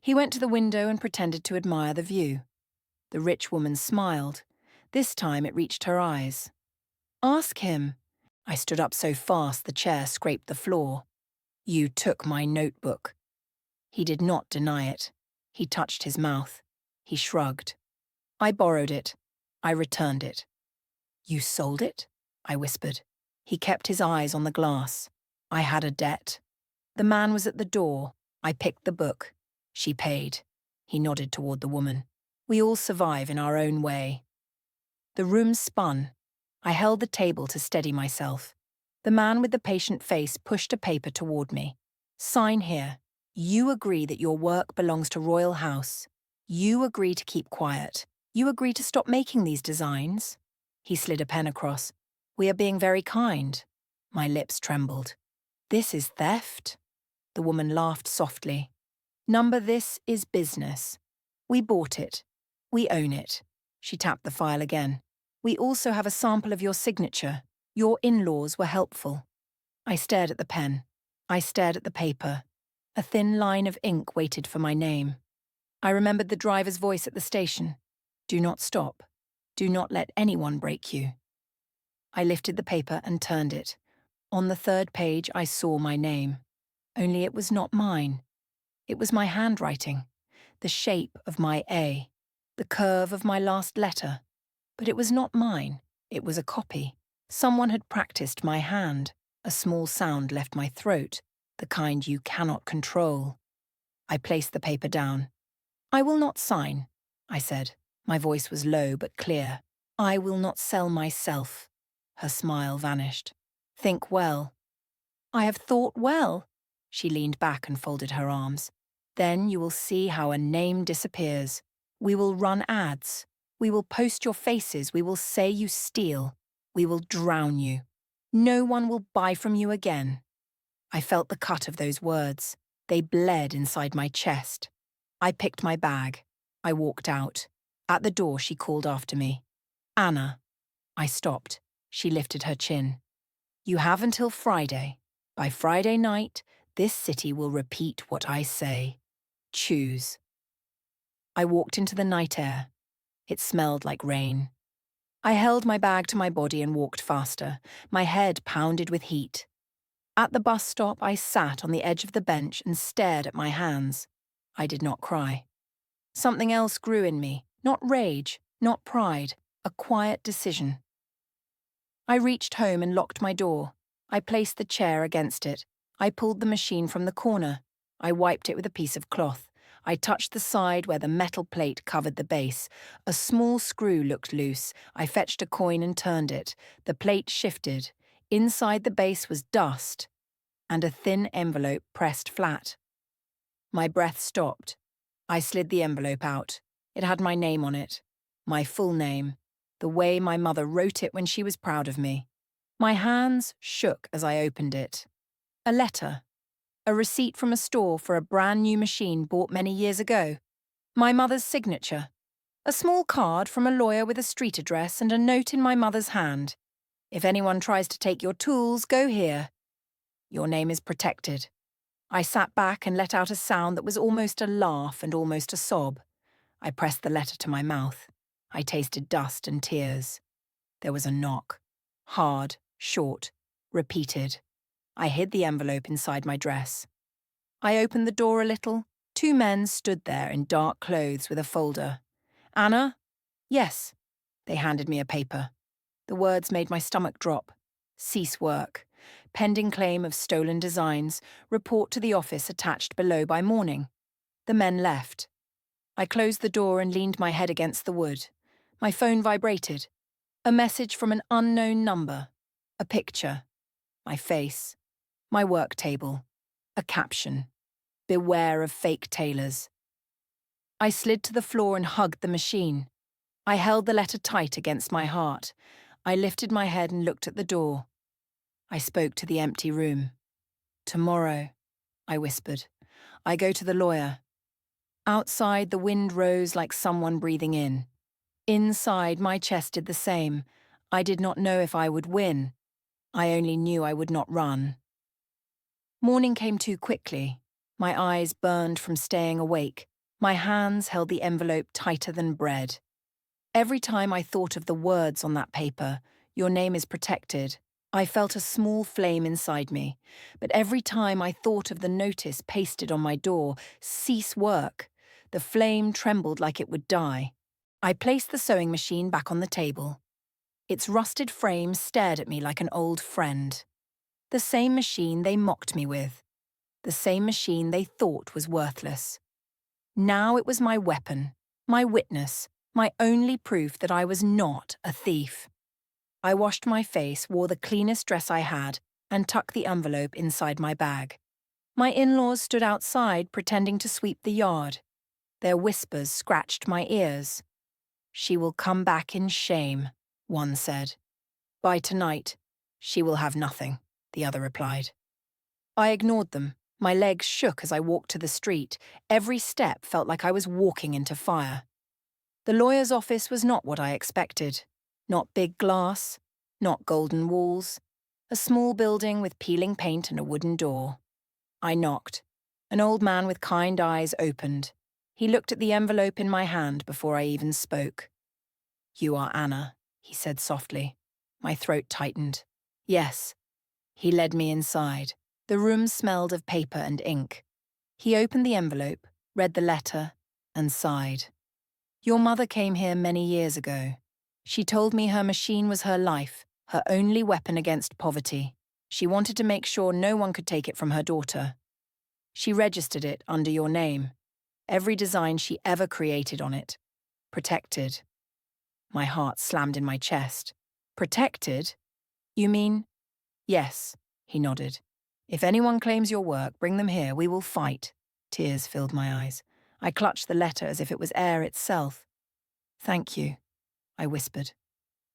He went to the window and pretended to admire the view. The rich woman smiled. This time it reached her eyes. "Ask him." I stood up so fast the chair scraped the floor. "You took my notebook." He did not deny it. He touched his mouth. He shrugged. "I borrowed it. I returned it." "You sold it?" I whispered. He kept his eyes on the glass. "I had a debt." The man was at the door. I picked the book. She paid. He nodded toward the woman. "We all survive in our own way." The room spun. I held the table to steady myself. The man with the patient face pushed a paper toward me. "Sign here. You agree that your work belongs to Royal House. You agree to keep quiet. You agree to stop making these designs." He slid a pen across. "We are being very kind." My lips trembled. "This is theft?" The woman laughed softly. "Number, this is business. We bought it. We own it." She tapped the file again. "We also have a sample of your signature. Your in-laws were helpful." I stared at the pen. I stared at the paper. A thin line of ink waited for my name. I remembered the driver's voice at the station. "Do not stop. Do not let anyone break you." I lifted the paper and turned it. On the third page I saw my name. Only it was not mine. It was my handwriting, the shape of my A, the curve of my last letter. But it was not mine. It was a copy. Someone had practiced my hand. A small sound left my throat, the kind you cannot control. I placed the paper down. "I will not sign," I said. My voice was low but clear. "I will not sell myself." Her smile vanished. "Think well." "I have thought well." She leaned back and folded her arms. "Then you will see how a name disappears. We will run ads. We will post your faces. We will say you steal. We will drown you. No one will buy from you again." I felt the cut of those words. They bled inside my chest. I picked my bag. I walked out. At the door, she called after me. "Anna." I stopped. She lifted her chin. "You have until Friday. By Friday night, this city will repeat what I say. Choose." I walked into the night air. It smelled like rain. I held my bag to my body and walked faster. My head pounded with heat. At the bus stop, I sat on the edge of the bench and stared at my hands. I did not cry. Something else grew in me, not rage, not pride, a quiet decision. I reached home and locked my door. I placed the chair against it. I pulled the machine from the corner. I wiped it with a piece of cloth. I touched the side where the metal plate covered the base. A small screw looked loose. I fetched a coin and turned it. The plate shifted. Inside the base was dust and a thin envelope pressed flat. My breath stopped. I slid the envelope out. It had my name on it. My full name. The way my mother wrote it when she was proud of me. My hands shook as I opened it. A letter. A receipt from a store for a brand new machine bought many years ago. My mother's signature. A small card from a lawyer with a street address and a note in my mother's hand. "If anyone tries to take your tools, go here. Your name is protected." I sat back and let out a sound that was almost a laugh and almost a sob. I pressed the letter to my mouth. I tasted dust and tears. There was a knock. Hard, short, repeated. I hid the envelope inside my dress. I opened the door a little. 2 men stood there in dark clothes with a folder. "Anna?" "Yes." They handed me a paper. The words made my stomach drop. "Cease work. Pending claim of stolen designs. Report to the office attached below by morning." The men left. I closed the door and leaned my head against the wood. My phone vibrated. A message from an unknown number. A picture, my face, my work table, a caption, "Beware of fake tailors." I slid to the floor and hugged the machine. I held the letter tight against my heart. I lifted my head and looked at the door. I spoke to the empty room. "Tomorrow," I whispered, "I go to the lawyer." Outside, the wind rose like someone breathing in. Inside, my chest did the same. I did not know if I would win. I only knew I would not run. Morning came too quickly. My eyes burned from staying awake. My hands held the envelope tighter than bread. Every time I thought of the words on that paper, "Your name is protected," I felt a small flame inside me. But every time I thought of the notice pasted on my door, "Cease work," the flame trembled like it would die. I placed the sewing machine back on the table. Its rusted frame stared at me like an old friend. The same machine they mocked me with. The same machine they thought was worthless. Now it was my weapon, my witness, my only proof that I was not a thief. I washed my face, wore the cleanest dress I had, and tucked the envelope inside my bag. My in-laws stood outside pretending to sweep the yard. Their whispers scratched my ears. "She will come back in shame," one said. "By tonight, she will have nothing," the other replied. I ignored them. My legs shook as I walked to the street. Every step felt like I was walking into fire. The lawyer's office was not what I expected. Not big glass, not golden walls. A small building with peeling paint and a wooden door. I knocked. An old man with kind eyes opened. He looked at the envelope in my hand before I even spoke. "You are Anna," he said softly. My throat tightened. "Yes." He led me inside. The room smelled of paper and ink. He opened the envelope, read the letter, and sighed. "Your mother came here many years ago. She told me her machine was her life, her only weapon against poverty. She wanted to make sure no one could take it from her daughter. She registered it under your name. Every design she ever created on it. Protected." My heart slammed in my chest. "Protected? You mean?" "Yes," he nodded. "If anyone claims your work, bring them here. We will fight." Tears filled my eyes. I clutched the letter as if it was air itself. "Thank you," I whispered.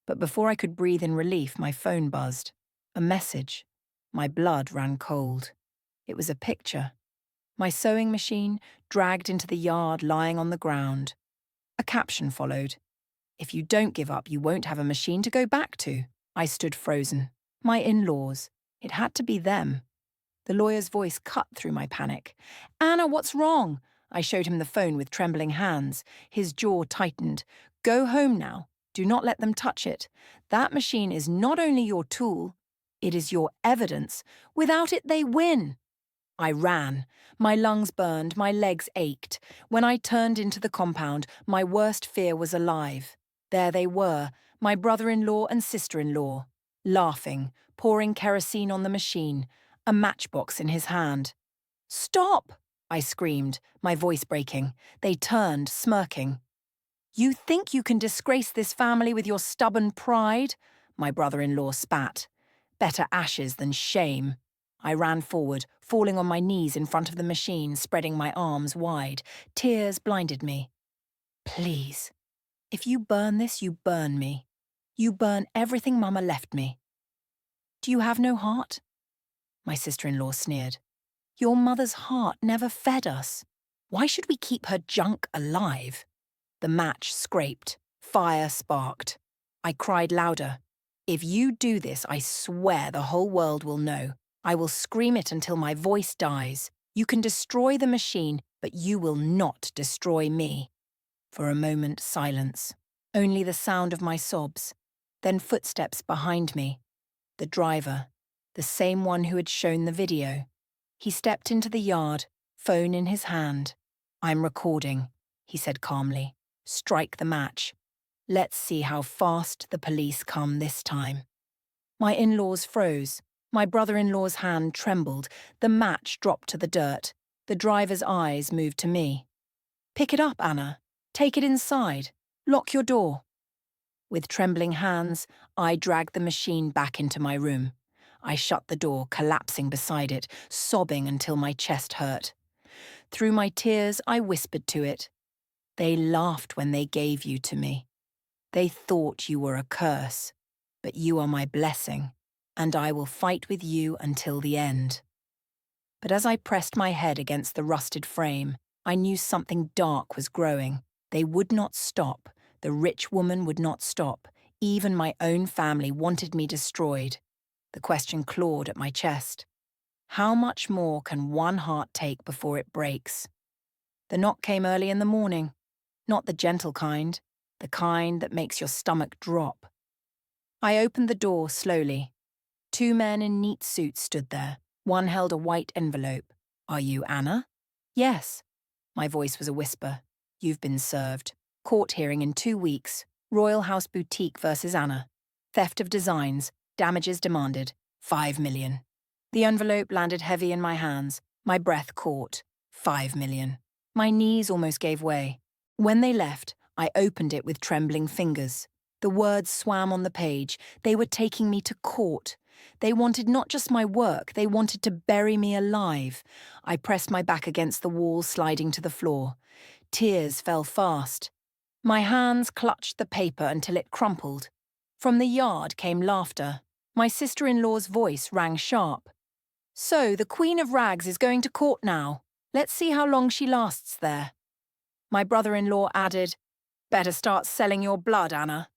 But before I could breathe in relief, my phone buzzed. A message. My blood ran cold. It was a picture. My sewing machine, dragged into the yard, lying on the ground. A caption followed. "If you don't give up, you won't have a machine to go back to." I stood frozen. My in-laws. It had to be them. The lawyer's voice cut through my panic. "Anna, what's wrong?" I showed him the phone with trembling hands. His jaw tightened. "Go home now. Do not let them touch it. That machine is not only your tool, it is your evidence. Without it, they win." I ran. My lungs burned, my legs ached. When I turned into the compound, my worst fear was alive. There they were, my brother-in-law and sister-in-law, laughing, pouring kerosene on the machine, a matchbox in his hand. "Stop!" I screamed, my voice breaking. They turned, smirking. "You think you can disgrace this family with your stubborn pride?" My brother-in-law spat. "Better ashes than shame." I ran forward, falling on my knees in front of the machine, spreading my arms wide. Tears blinded me. "Please, if you burn this, you burn me. You burn everything Mama left me." "Do you have no heart?" My sister-in-law sneered. "Your mother's heart never fed us. Why should we keep her junk alive?" The match scraped. Fire sparked. I cried louder. "If you do this, I swear the whole world will know. I will scream it until my voice dies. You can destroy the machine, but you will not destroy me." For a moment, silence. Only the sound of my sobs. Then footsteps behind me. The driver, the same one who had shown the video. He stepped into the yard, phone in his hand. "I'm recording," he said calmly. "Strike the match. Let's see how fast the police come this time." My in-laws froze. My brother-in-law's hand trembled. The match dropped to the dirt. The driver's eyes moved to me. "Pick it up, Anna. Take it inside. Lock your door." With trembling hands, I dragged the machine back into my room. I shut the door, collapsing beside it, sobbing until my chest hurt. Through my tears, I whispered to it, "They laughed when they gave you to me. They thought you were a curse, but you are my blessing, and I will fight with you until the end." But as I pressed my head against the rusted frame, I knew something dark was growing. They would not stop. The rich woman would not stop. Even my own family wanted me destroyed. The question clawed at my chest. How much more can one heart take before it breaks? The knock came early in the morning. Not the gentle kind, the kind that makes your stomach drop. I opened the door slowly. 2 men in neat suits stood there. One held a white envelope. "Are you Anna?" "Yes." My voice was a whisper. "You've been served. Court hearing in 2 weeks. Royal House Boutique versus Anna. Theft of designs. Damages demanded. 5 million. The envelope landed heavy in my hands. My breath caught. 5 million. My knees almost gave way. When they left, I opened it with trembling fingers. The words swam on the page. They were taking me to court. They wanted not just my work, they wanted to bury me alive. I pressed my back against the wall, sliding to the floor. Tears fell fast. My hands clutched the paper until it crumpled. From the yard came laughter. My sister-in-law's voice rang sharp. "So, the Queen of Rags is going to court now. Let's see how long she lasts there." My brother-in-law added, "Better start selling your blood, Anna.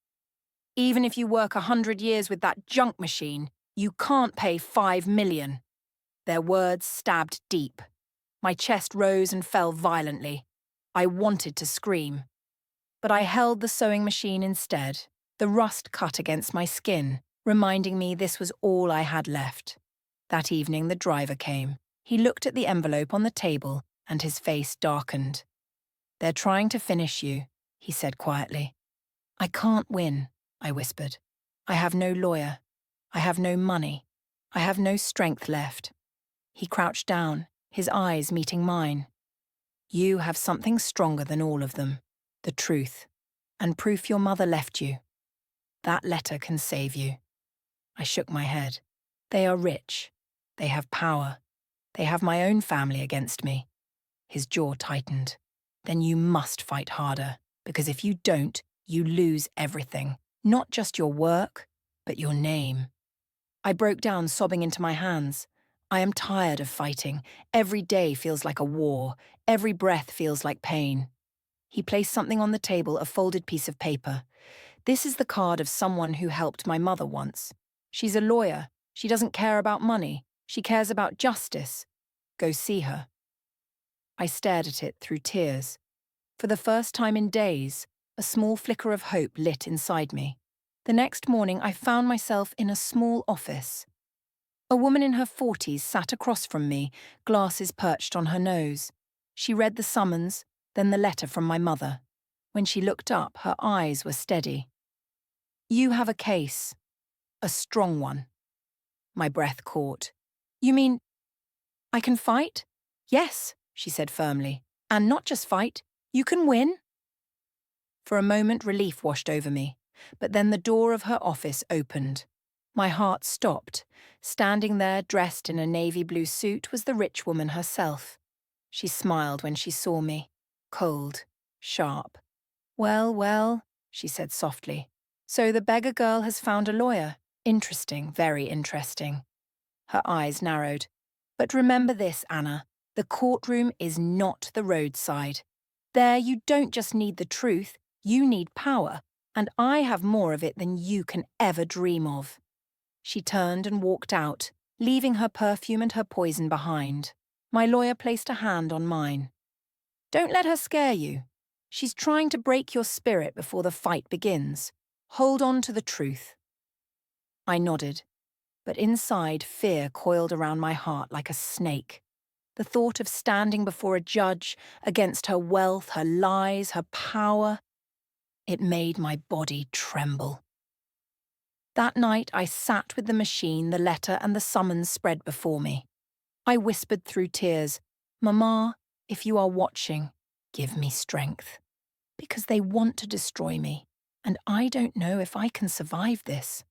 Even if you work 100 years with that junk machine, you can't pay 5 million. Their words stabbed deep. My chest rose and fell violently. I wanted to scream. But I held the sewing machine instead. The rust cut against my skin, reminding me this was all I had left. That evening the driver came. He looked at the envelope on the table and his face darkened. "They're trying to finish you," he said quietly. "I can't win," I whispered. "I have no lawyer. I have no money. I have no strength left." He crouched down, his eyes meeting mine. "You have something stronger than all of them, the truth, and proof your mother left you. That letter can save you." I shook my head. "They are rich. They have power. They have my own family against me." His jaw tightened. "Then you must fight harder, because if you don't, you lose everything. Not just your work, but your name." I broke down, sobbing into my hands. I am tired of fighting. Every day feels like a war. Every breath feels like pain. He placed something on the table, a folded piece of paper. "This is the card of someone who helped my mother once. She's a lawyer. She doesn't care about money. She cares about justice. Go see her." I stared at it through tears. For the first time in days, a small flicker of hope lit inside me. The next morning, I found myself in a small office. A woman in her 40s sat across from me, glasses perched on her nose. She read the summons, then the letter from my mother. When she looked up, her eyes were steady. "You have a case. A strong one." My breath caught. "You mean I can fight?" "Yes," she said firmly. "And not just fight. You can win." For a moment, relief washed over me. But then the door of her office opened. My heart stopped. Standing there, dressed in a navy blue suit, was the rich woman herself. She smiled when she saw me. Cold, sharp. "Well, well," she said softly. "So the beggar girl has found a lawyer. Interesting, very interesting." Her eyes narrowed. "But remember this, Anna. The courtroom is not the roadside. There you don't just need the truth, you need power. And I have more of it than you can ever dream of." She turned and walked out, leaving her perfume and her poison behind. My lawyer placed a hand on mine. "Don't let her scare you. She's trying to break your spirit before the fight begins. Hold on to the truth." I nodded, but inside fear coiled around my heart like a snake. The thought of standing before a judge, against her wealth, her lies, her power, it made my body tremble. That night I sat with the machine, the letter and the summons spread before me. I whispered through tears, "Mama, if you are watching, give me strength. Because they want to destroy me, and I don't know if I can survive this."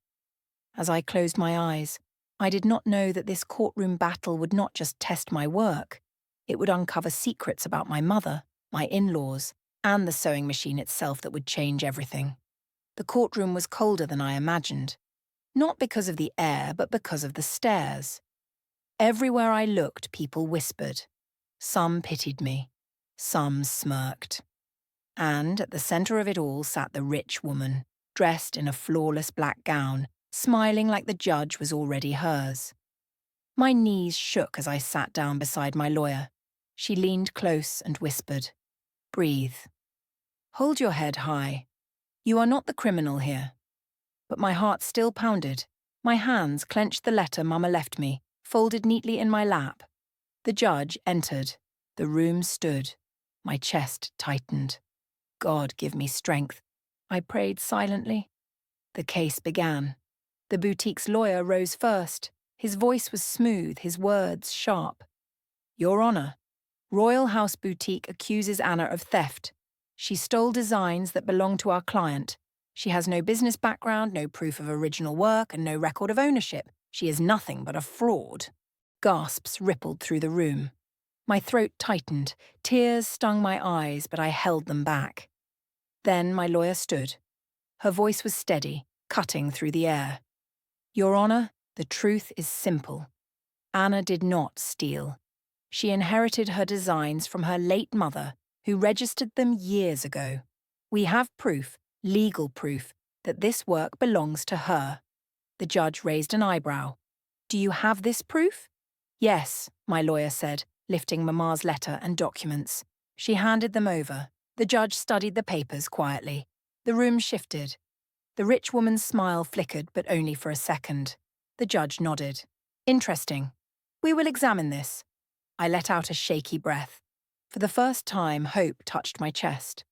As I closed my eyes, I did not know that this courtroom battle would not just test my work. It would uncover secrets about my mother, my in-laws, and the sewing machine itself that would change everything. The courtroom was colder than I imagined, not because of the air, but because of the stares. Everywhere I looked, people whispered. Some pitied me. Some smirked. And at the centre of it all sat the rich woman, dressed in a flawless black gown, smiling like the judge was already hers. My knees shook as I sat down beside my lawyer. She leaned close and whispered, "Breathe. Hold your head high. You are not the criminal here." But my heart still pounded. My hands clenched the letter Mama left me, folded neatly in my lap. The judge entered. The room stood. My chest tightened. God, give me strength. I prayed silently. The case began. The boutique's lawyer rose first. His voice was smooth, his words sharp. "Your Honour, Royal House Boutique accuses Anna of theft. She stole designs that belong to our client. She has no business background, no proof of original work, and no record of ownership. She is nothing but a fraud." Gasps rippled through the room. My throat tightened. Tears stung my eyes, but I held them back. Then my lawyer stood. Her voice was steady, cutting through the air. "Your Honour, the truth is simple. Anna did not steal. She inherited her designs from her late mother, who registered them years ago. We have proof, legal proof, that this work belongs to her." The judge raised an eyebrow. "Do you have this proof?" "Yes," my lawyer said, lifting Mama's letter and documents. She handed them over. The judge studied the papers quietly. The room shifted. The rich woman's smile flickered, but only for a second. The judge nodded. "Interesting. We will examine this." I let out a shaky breath. For the first time, hope touched my chest.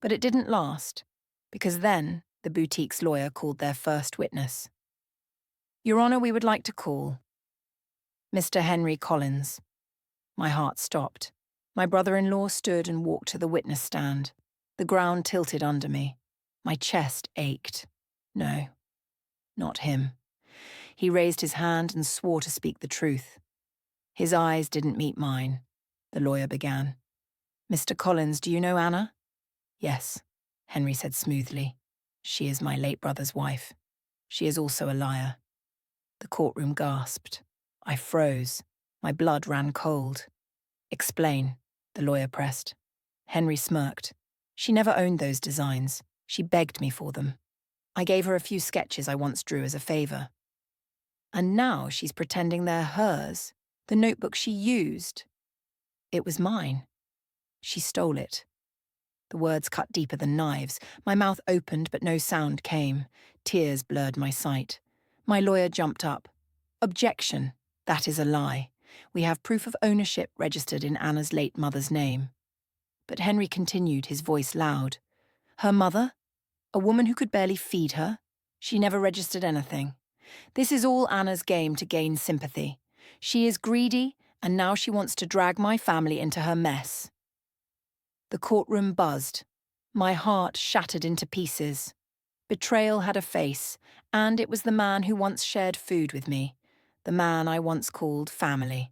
But it didn't last, because then the boutique's lawyer called their first witness. "Your Honour, we would like to call Mr. Henry Collins." My heart stopped. My brother-in-law stood and walked to the witness stand. The ground tilted under me. My chest ached. No, not him. He raised his hand and swore to speak the truth. His eyes didn't meet mine. The lawyer began. "Mr. Collins, do you know Anna?" "Yes," Henry said smoothly. "She is my late brother's wife. She is also a liar." The courtroom gasped. I froze. My blood ran cold. "Explain," the lawyer pressed. Henry smirked. "She never owned those designs. She begged me for them. I gave her a few sketches I once drew as a favour. And now she's pretending they're hers, the notebook she used. It was mine. She stole it." The words cut deeper than knives. My mouth opened, but no sound came. Tears blurred my sight. My lawyer jumped up. "Objection. That is a lie. We have proof of ownership registered in Anna's late mother's name." But Henry continued, his voice loud. "Her mother? A woman who could barely feed her? She never registered anything. This is all Anna's game to gain sympathy. She is greedy, and now she wants to drag my family into her mess." The courtroom buzzed. My heart shattered into pieces. Betrayal had a face, and it was the man who once shared food with me, the man I once called family.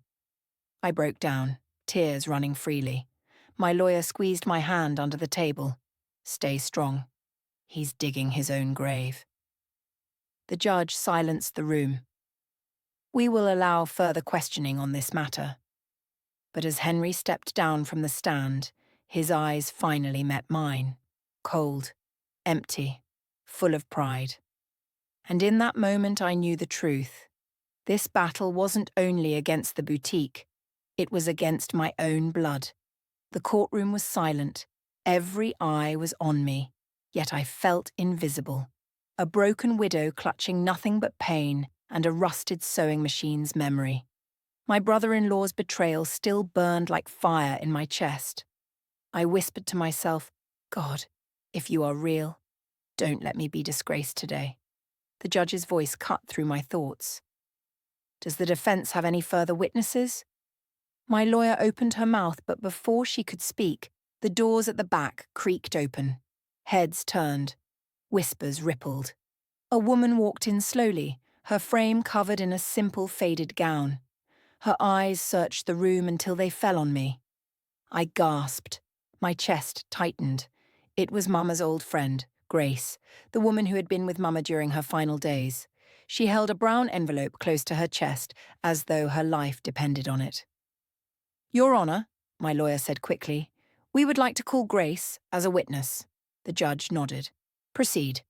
I broke down, tears running freely. My lawyer squeezed my hand under the table. "Stay strong. He's digging his own grave." The judge silenced the room. "We will allow further questioning on this matter." But as Henry stepped down from the stand, his eyes finally met mine, cold, empty, full of pride. And in that moment I knew the truth. This battle wasn't only against the boutique, it was against my own blood. The courtroom was silent. Every eye was on me, yet I felt invisible. A broken widow clutching nothing but pain and a rusted sewing machine's memory. My brother-in-law's betrayal still burned like fire in my chest. I whispered to myself, "God, if you are real, don't let me be disgraced today." The judge's voice cut through my thoughts. "Does the defense have any further witnesses?" My lawyer opened her mouth, but before she could speak, the doors at the back creaked open. Heads turned. Whispers rippled. A woman walked in slowly, her frame covered in a simple faded gown. Her eyes searched the room until they fell on me. I gasped. My chest tightened. It was Mama's old friend, Grace, the woman who had been with Mama during her final days. She held a brown envelope close to her chest, as though her life depended on it. "Your Honor," my lawyer said quickly, "we would like to call Grace as a witness." The judge nodded. "Proceed."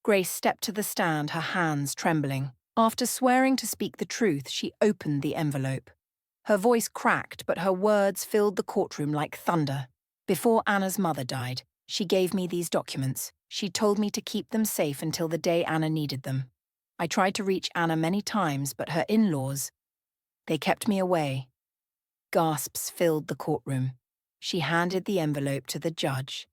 Grace stepped to the stand, her hands trembling. After swearing to speak the truth, she opened the envelope. Her voice cracked, but her words filled the courtroom like thunder. "Before Anna's mother died, she gave me these documents. She told me to keep them safe until the day Anna needed them. I tried to reach Anna many times, but her in-laws, they kept me away." Gasps filled the courtroom. She handed the envelope to the judge.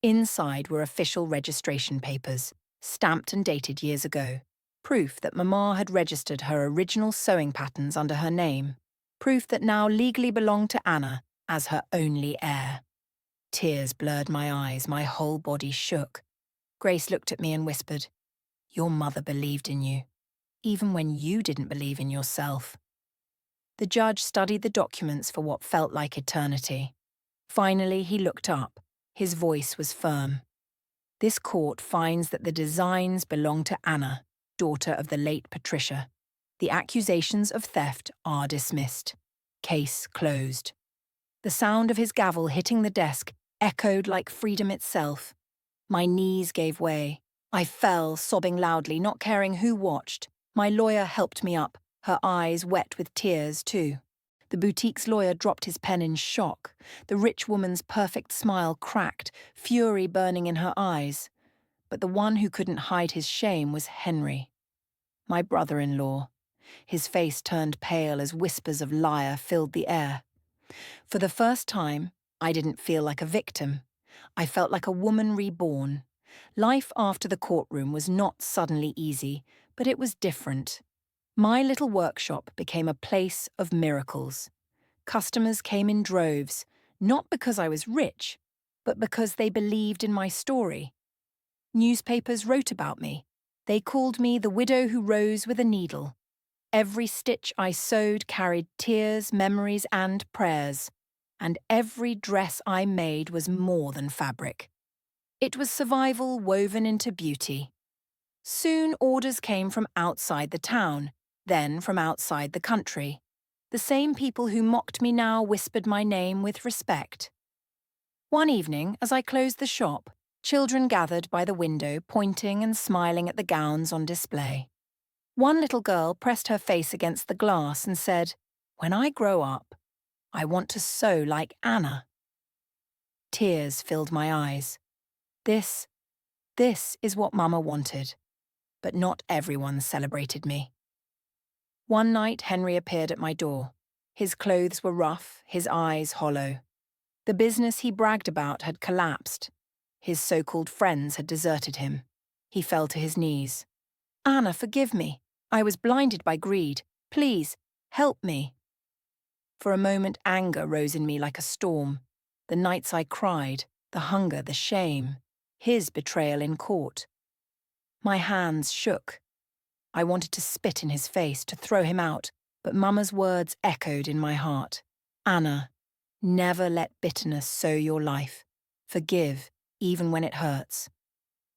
Inside were official registration papers, stamped and dated years ago. Proof that Mama had registered her original sewing patterns under her name. Proof that now legally belonged to Anna as her only heir. Tears blurred my eyes, my whole body shook. Grace looked at me and whispered, "Your mother believed in you, even when you didn't believe in yourself." The judge studied the documents for what felt like eternity. Finally, he looked up. His voice was firm. "This court finds that the designs belong to Anna, daughter of the late Patricia. The accusations of theft are dismissed. Case closed." The sound of his gavel hitting the desk echoed like freedom itself. My knees gave way. I fell, sobbing loudly, not caring who watched. My lawyer helped me up, her eyes wet with tears too. The boutique's lawyer dropped his pen in shock. The rich woman's perfect smile cracked, fury burning in her eyes. But the one who couldn't hide his shame was Henry, my brother-in-law. His face turned pale as whispers of liar filled the air. For the first time, I didn't feel like a victim. I felt like a woman reborn. Life after the courtroom was not suddenly easy, but it was different. My little workshop became a place of miracles. Customers came in droves, not because I was rich, but because they believed in my story. Newspapers wrote about me. They called me the widow who rose with a needle. Every stitch I sewed carried tears, memories, and prayers. And every dress I made was more than fabric. It was survival woven into beauty. Soon orders came from outside the town, then from outside the country. The same people who mocked me now whispered my name with respect. One evening, as I closed the shop, children gathered by the window, pointing and smiling at the gowns on display. One little girl pressed her face against the glass and said, "When I grow up, I want to sew like Anna." Tears filled my eyes. This is what Mama wanted. But not everyone celebrated me. One night, Henry appeared at my door. His clothes were rough, his eyes hollow. The business he bragged about had collapsed. His so-called friends had deserted him. He fell to his knees. "Anna, forgive me. I was blinded by greed. Please, help me." For a moment, anger rose in me like a storm. The nights I cried, the hunger, the shame, his betrayal in court. My hands shook. I wanted to spit in his face, to throw him out, but Mama's words echoed in my heart. "Anna, never let bitterness sow your life. Forgive, even when it hurts."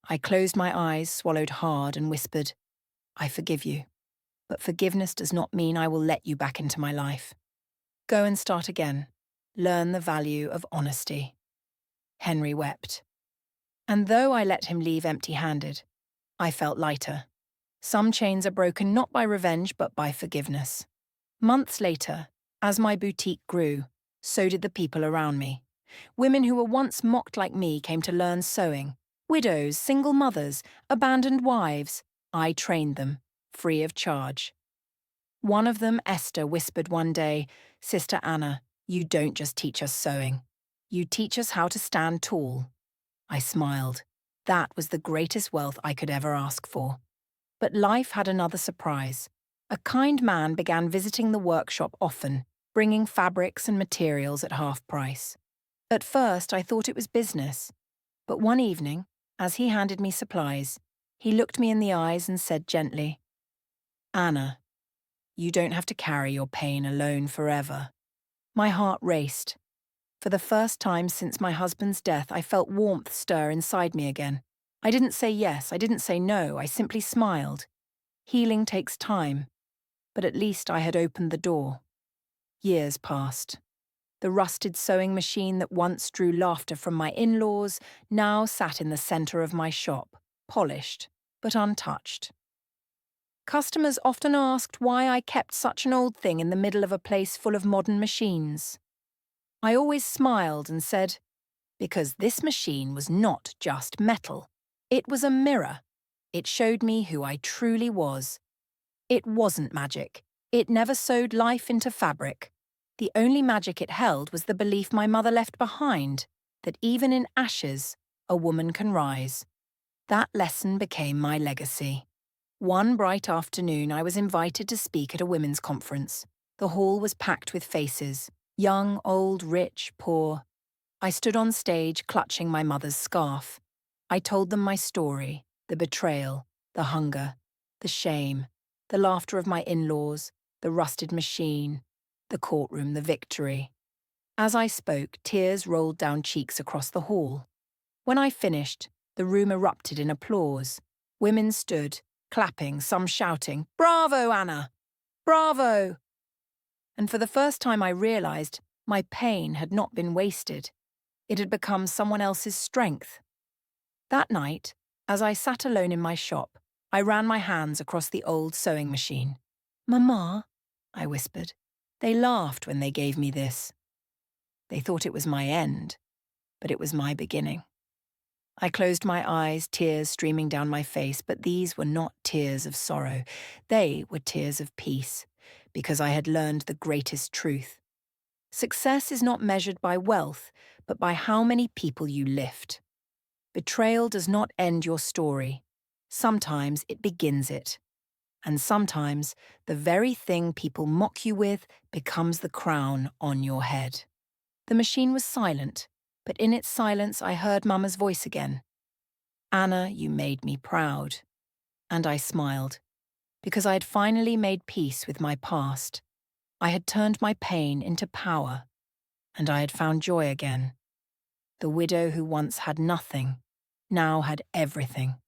I closed my eyes, swallowed hard, and whispered, "I forgive you. But forgiveness does not mean I will let you back into my life. Go and start again. Learn the value of honesty." Henry wept. And though I let him leave empty-handed, I felt lighter. Some chains are broken not by revenge but by forgiveness. Months later, as my boutique grew, so did the people around me. Women who were once mocked like me came to learn sewing. Widows, single mothers, abandoned wives. I trained them, free of charge. One of them, Esther, whispered one day, "Sister Anna, you don't just teach us sewing. You teach us how to stand tall." I smiled. That was the greatest wealth I could ever ask for. But life had another surprise. A kind man began visiting the workshop often, bringing fabrics and materials at half price. At first, I thought it was business. But one evening, as he handed me supplies, he looked me in the eyes and said gently, Anna, you don't have to carry your pain alone forever. My heart raced. For the first time since my husband's death, I felt warmth stir inside me again. I didn't say yes, I didn't say no, I simply smiled. Healing takes time, but at least I had opened the door. Years passed. The rusted sewing machine that once drew laughter from my in-laws now sat in the centre of my shop, polished but untouched. Customers often asked why I kept such an old thing in the middle of a place full of modern machines. I always smiled and said, because this machine was not just metal. It was a mirror. It showed me who I truly was. It wasn't magic. It never sewed life into fabric. The only magic it held was the belief my mother left behind, that even in ashes, a woman can rise. That lesson became my legacy. One bright afternoon, I was invited to speak at a women's conference. The hall was packed with faces, young, old, rich, poor. I stood on stage clutching my mother's scarf. I told them my story, the betrayal, the hunger, the shame, the laughter of my in-laws, the rusted machine, the courtroom, the victory. As I spoke, tears rolled down cheeks across the hall. When I finished, the room erupted in applause. Women stood, clapping, some shouting, "Bravo, Anna! Bravo!" And for the first time I realized my pain had not been wasted. It had become someone else's strength. That night, as I sat alone in my shop, I ran my hands across the old sewing machine. "Mama," I whispered. They laughed when they gave me this. They thought it was my end, but it was my beginning. I closed my eyes, tears streaming down my face, but these were not tears of sorrow. They were tears of peace, because I had learned the greatest truth. Success is not measured by wealth, but by how many people you lift. Betrayal does not end your story. Sometimes it begins it. And sometimes the very thing people mock you with becomes the crown on your head. The machine was silent, but in its silence I heard Mama's voice again. "Anna, you made me proud." And I smiled, because I had finally made peace with my past. I had turned my pain into power, and I had found joy again. The widow who once had nothing now had everything.